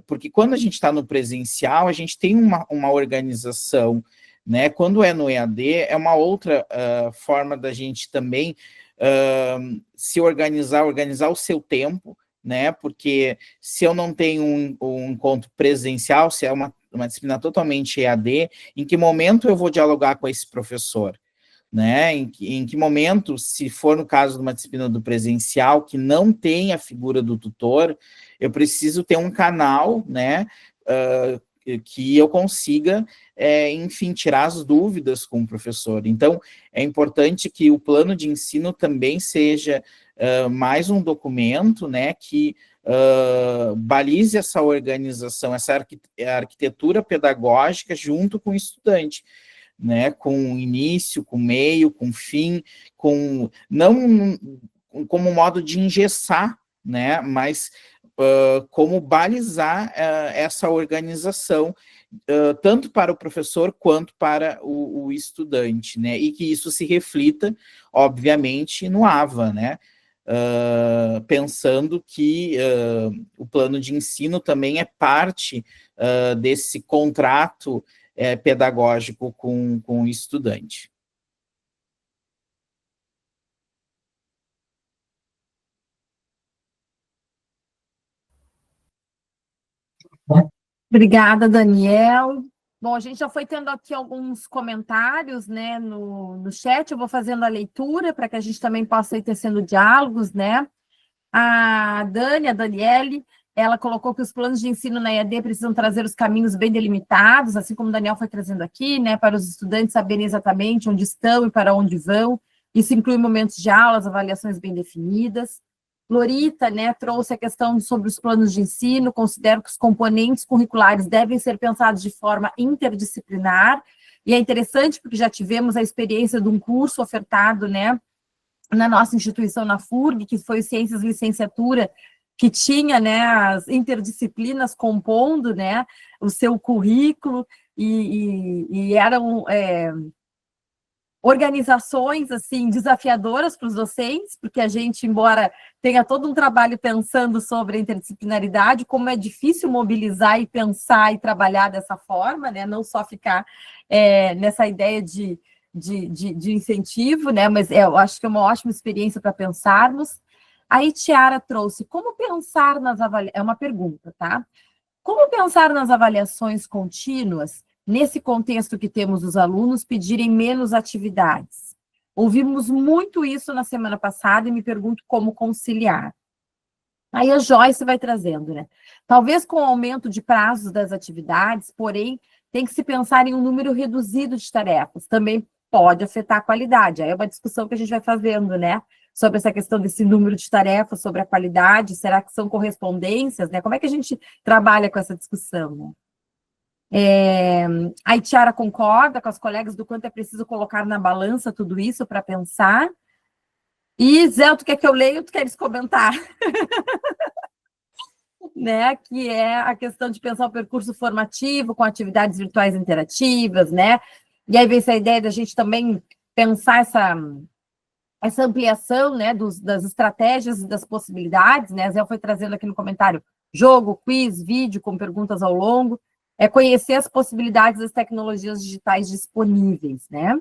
porque quando a gente está no presencial, a gente tem uma organização, né? Quando é no EAD, é uma outra forma da gente também se organizar o seu tempo, né? Porque se eu não tenho um encontro presencial, se é uma disciplina totalmente EAD, em que momento eu vou dialogar com esse professor? Né, em que momento, se for no caso de uma disciplina do presencial, que não tem a figura do tutor, eu preciso ter um canal, né, que eu consiga, enfim, tirar as dúvidas com o professor. Então, é importante que o plano de ensino também seja mais um documento, né, que balize essa organização, essa arquitetura pedagógica junto com o estudante, né, com início, com meio, com fim, não como modo de engessar, né, mas como balizar essa organização, tanto para o professor quanto para o estudante, né, e que isso se reflita, obviamente, no AVA, né, pensando que o plano de ensino também é parte desse contrato pedagógico com o estudante. Obrigada, Daniel. Bom, a gente já foi tendo aqui alguns comentários, né, no chat, eu vou fazendo a leitura para que a gente também possa ir tecendo diálogos, né? A Daniele, ela colocou que os planos de ensino na EAD precisam trazer os caminhos bem delimitados, assim como o Daniel foi trazendo aqui, né, para os estudantes saberem exatamente onde estão e para onde vão. Isso inclui momentos de aulas, avaliações bem definidas. Lorita, né, trouxe a questão sobre os planos de ensino, considero que os componentes curriculares devem ser pensados de forma interdisciplinar, e é interessante porque já tivemos a experiência de um curso ofertado, né, na nossa instituição, na FURG, que foi Ciências Licenciatura, que tinha, né, as interdisciplinas compondo, né, o seu currículo, e eram organizações, assim, desafiadoras para os docentes, porque a gente, embora tenha todo um trabalho pensando sobre a interdisciplinaridade, como é difícil mobilizar e pensar e trabalhar dessa forma, né, não só ficar nessa ideia de incentivo, né, mas eu acho que é uma ótima experiência para pensarmos. Aí Tiara trouxe, como pensar nas avaliações, é uma pergunta, tá? Como pensar nas avaliações contínuas, nesse contexto que temos os alunos pedirem menos atividades? Ouvimos muito isso na semana passada e me pergunto como conciliar. Aí a Joyce vai trazendo, né? Talvez com o aumento de prazos das atividades, porém, tem que se pensar em um número reduzido de tarefas. Também pode afetar a qualidade. Aí é uma discussão que a gente vai fazendo, né? Sobre essa questão desse número de tarefas, sobre a qualidade, será que são correspondências, né? Como é que a gente trabalha com essa discussão, né? A Itiara concorda com as colegas do quanto é preciso colocar na balança tudo isso para pensar. E, Zé, tu quer que eu leia ou tu queres comentar? Né, que é a questão de pensar o percurso formativo com atividades virtuais interativas, né? E aí vem essa ideia da gente também pensar essa ampliação, né, das estratégias e das possibilidades, né? A Zé foi trazendo aqui no comentário jogo, quiz, vídeo com perguntas ao longo. é conhecer as possibilidades das tecnologias digitais disponíveis, né?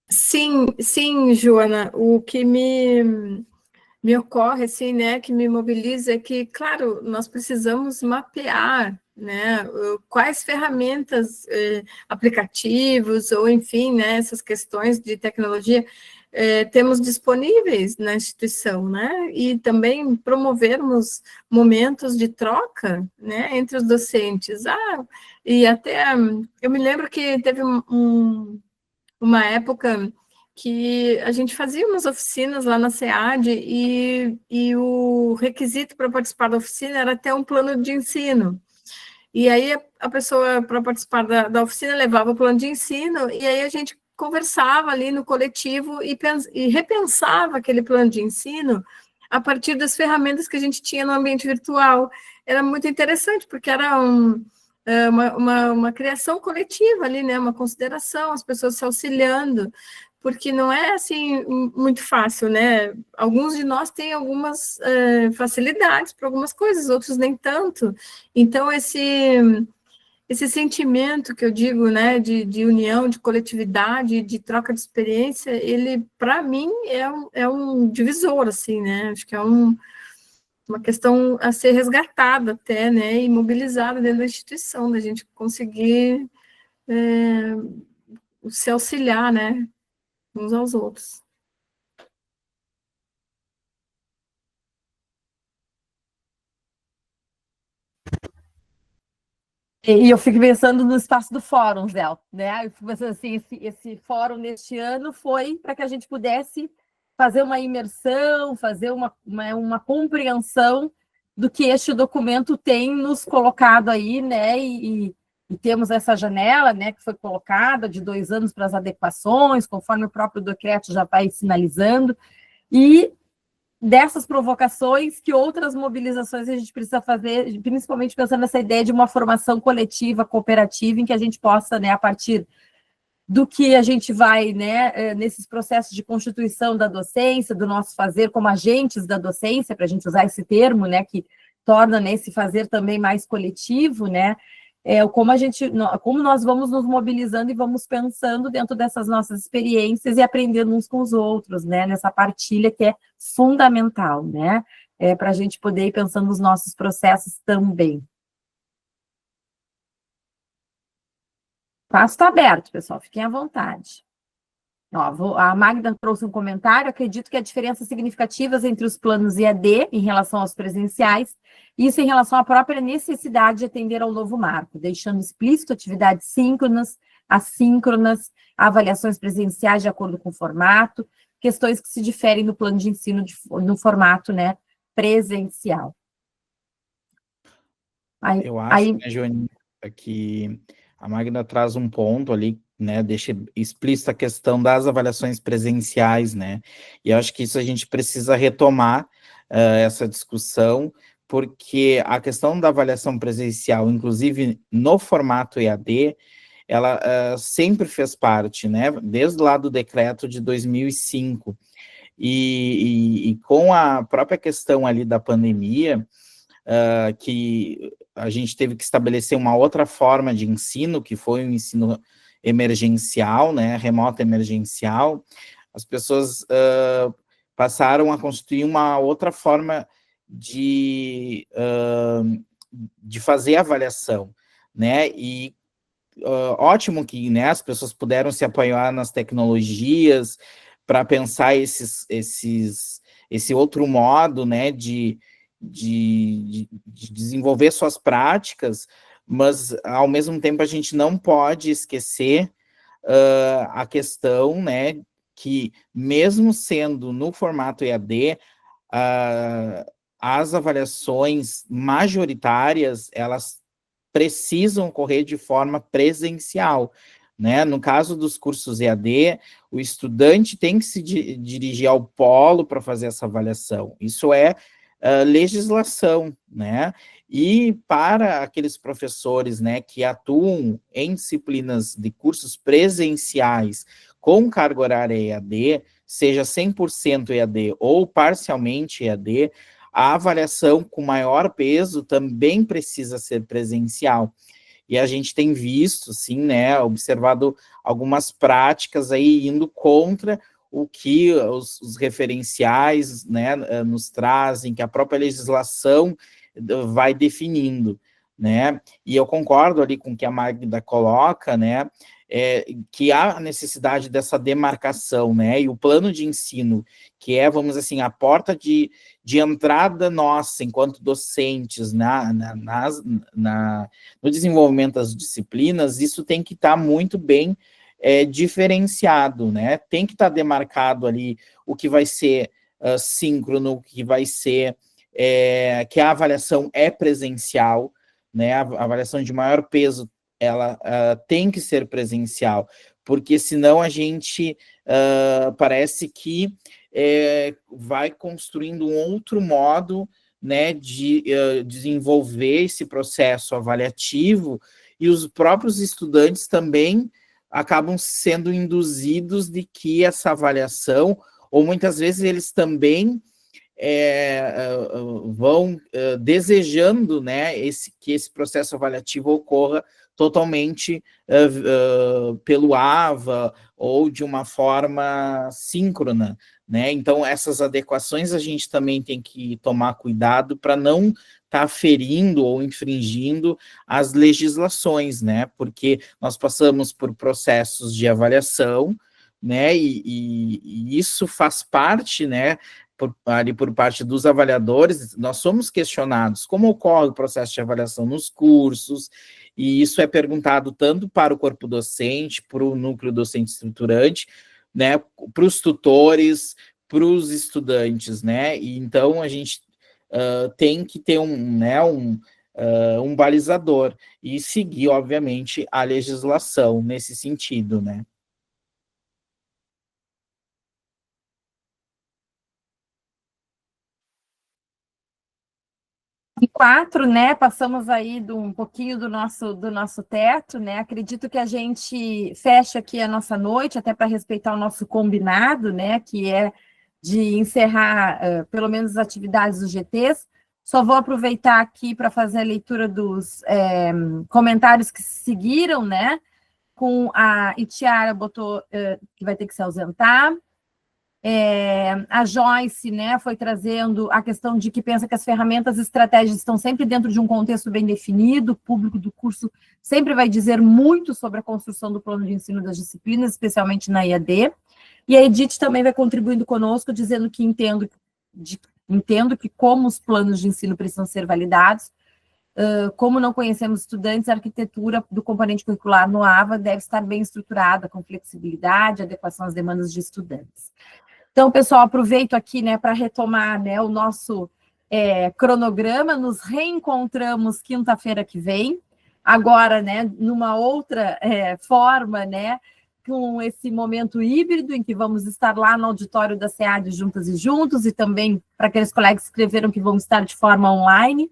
Sim, sim, Joana, o que me ocorre, assim, né, que me mobiliza é que, claro, nós precisamos mapear, né, quais ferramentas, aplicativos, ou enfim, né, essas questões de tecnologia temos disponíveis na instituição, né, e também promovermos momentos de troca, né, entre os docentes. E até, eu me lembro que teve uma época que a gente fazia umas oficinas lá na SEAD e o requisito para participar da oficina era ter um plano de ensino. E aí a pessoa, para participar da oficina, levava o plano de ensino, e aí a gente conversava ali no coletivo e repensava aquele plano de ensino a partir das ferramentas que a gente tinha no ambiente virtual. Era muito interessante, porque era uma criação coletiva ali, né? Uma consideração, as pessoas se auxiliando, porque não é assim muito fácil, né? Alguns de nós têm algumas facilidades para algumas coisas, outros nem tanto. Então, esse sentimento que eu digo, né, de união, de coletividade, de troca de experiência, ele, para mim, é um divisor, assim, né? Acho que é uma questão a ser resgatada até, né, e mobilizada dentro da instituição, da gente conseguir se auxiliar, né, uns aos outros. E eu fico pensando no espaço do fórum, Zé, né? Eu fico pensando assim, esse fórum neste ano foi para que a gente pudesse fazer uma imersão, fazer uma compreensão do que este documento tem nos colocado aí, né? E temos essa janela, né, que foi colocada de 2 anos para as adequações, conforme o próprio decreto já vai sinalizando, e dessas provocações, que outras mobilizações a gente precisa fazer, principalmente pensando nessa ideia de uma formação coletiva, cooperativa, em que a gente possa, né, a partir do que a gente vai, né, nesses processos de constituição da docência, do nosso fazer como agentes da docência, para a gente usar esse termo, né, que torna, né, esse fazer também mais coletivo, né, como nós vamos nos mobilizando e vamos pensando dentro dessas nossas experiências e aprendendo uns com os outros, né, nessa partilha que é fundamental, né, para a gente poder ir pensando nos nossos processos também. O espaço está aberto, pessoal, fiquem à vontade. A Magda trouxe um comentário: acredito que há diferenças significativas entre os planos EAD em relação aos presenciais, isso em relação à própria necessidade de atender ao novo marco, deixando explícito atividades síncronas, assíncronas, avaliações presenciais de acordo com o formato, questões que se diferem no plano de ensino no formato, né, presencial. Eu acho, né, Joaninha, que a Magda traz um ponto ali, né, deixa explícita a questão das avaliações presenciais, né, e eu acho que isso a gente precisa retomar essa discussão, porque a questão da avaliação presencial, inclusive no formato EAD, ela sempre fez parte, né, desde lá do decreto de 2005, e com a própria questão ali da pandemia, que a gente teve que estabelecer uma outra forma de ensino, que foi o ensino emergencial, né, remoto emergencial, as pessoas passaram a construir uma outra forma de fazer avaliação, né, e ótimo que, né, as pessoas puderam se apoiar nas tecnologias para pensar esse outro modo, né, de desenvolver suas práticas, mas, ao mesmo tempo, a gente não pode esquecer a questão, né, que, mesmo sendo no formato EAD, as avaliações majoritárias, elas precisam ocorrer de forma presencial, né? No caso dos cursos EAD, o estudante tem que se dirigir ao polo para fazer essa avaliação. Isso é legislação, né? E para aqueles professores, né, que atuam em disciplinas de cursos presenciais com carga horária EAD, seja 100% EAD ou parcialmente EAD, a avaliação com maior peso também precisa ser presencial. E a gente tem visto, sim, né, observado algumas práticas aí indo contra o que os referenciais, né, nos trazem, que a própria legislação vai definindo, né? E eu concordo ali com o que a Magda coloca, né, que há necessidade dessa demarcação, né? E o plano de ensino, que é, vamos dizer assim, a porta de entrada nossa, enquanto docentes, no desenvolvimento das disciplinas, isso tem que estar muito bem diferenciado, né? Tem que estar demarcado ali o que vai ser síncrono, o que vai ser que a avaliação é presencial, né? A avaliação de maior peso, ela tem que ser presencial, porque senão a gente parece que vai construindo um outro modo, né, de desenvolver esse processo avaliativo, e os próprios estudantes também acabam sendo induzidos de que essa avaliação, ou muitas vezes eles também vão desejando, né, que esse processo avaliativo ocorra totalmente pelo AVA ou de uma forma síncrona, né? Então, essas adequações a gente também tem que tomar cuidado para não estar ferindo ou infringindo as legislações, né? Porque nós passamos por processos de avaliação, né? E isso faz parte, né? Ali por parte dos avaliadores, nós somos questionados como ocorre o processo de avaliação nos cursos, e isso é perguntado tanto para o corpo docente, para o núcleo docente estruturante, né, para os tutores, para os estudantes, né, e então a gente tem que ter um balizador e seguir, obviamente, a legislação nesse sentido, né. E 4, né? Passamos aí um pouquinho do nosso teto, né? Acredito que a gente fecha aqui a nossa noite, até para respeitar o nosso combinado, né? Que é de encerrar pelo menos as atividades dos GTs. Só vou aproveitar aqui para fazer a leitura dos comentários que seguiram, né? Com a Itiara botou que vai ter que se ausentar. A Joyce, né, foi trazendo a questão de que pensa que as ferramentas e estratégias estão sempre dentro de um contexto bem definido, o público do curso sempre vai dizer muito sobre a construção do plano de ensino das disciplinas, especialmente na EAD, e a Edith também vai contribuindo conosco, dizendo que entendo que como os planos de ensino precisam ser validados, como não conhecemos estudantes, a arquitetura do componente curricular no AVA deve estar bem estruturada, com flexibilidade, adequação às demandas de estudantes. Então, pessoal, aproveito aqui, né, para retomar, né, o nosso cronograma. Nos reencontramos quinta-feira que vem, agora, né, numa outra forma, né, com esse momento híbrido, em que vamos estar lá no auditório da SEAD juntas e juntos, e também para aqueles colegas que escreveram que vão estar de forma online,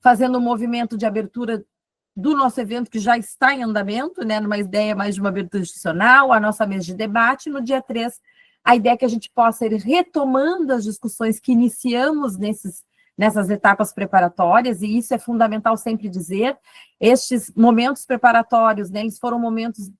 fazendo um movimento de abertura do nosso evento, que já está em andamento, né, numa ideia mais de uma abertura institucional, a nossa mesa de debate. No dia 3, a ideia é que a gente possa ir retomando as discussões que iniciamos nessas etapas preparatórias, e isso é fundamental sempre dizer. Estes momentos preparatórios, né, eles foram momentos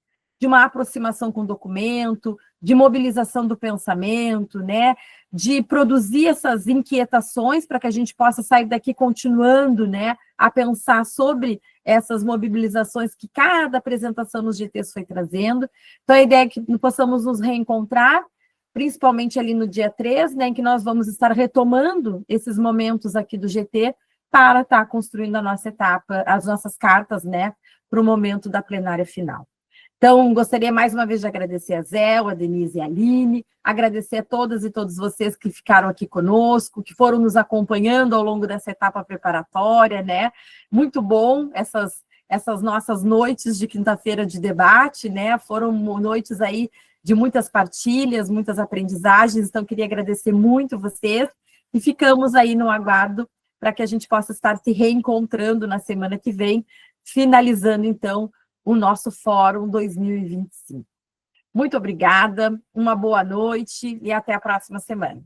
de uma aproximação com o documento, de mobilização do pensamento, né, de produzir essas inquietações para que a gente possa sair daqui continuando, né, a pensar sobre essas mobilizações que cada apresentação nos GTs foi trazendo. Então, a ideia é que possamos nos reencontrar, principalmente ali no dia 3, né, em que nós vamos estar retomando esses momentos aqui do GT para estar construindo a nossa etapa, as nossas cartas, né, para o momento da plenária final. Então, gostaria mais uma vez de agradecer a Zé, a Denise e a Aline, agradecer a todas e todos vocês que ficaram aqui conosco, que foram nos acompanhando ao longo dessa etapa preparatória, né? Muito bom essas nossas noites de quinta-feira de debate, né? Foram noites aí de muitas partilhas, muitas aprendizagens, então queria agradecer muito vocês, e ficamos aí no aguardo para que a gente possa estar se reencontrando na semana que vem, finalizando, então, o nosso Fórum 2025. Muito obrigada, uma boa noite e até a próxima semana.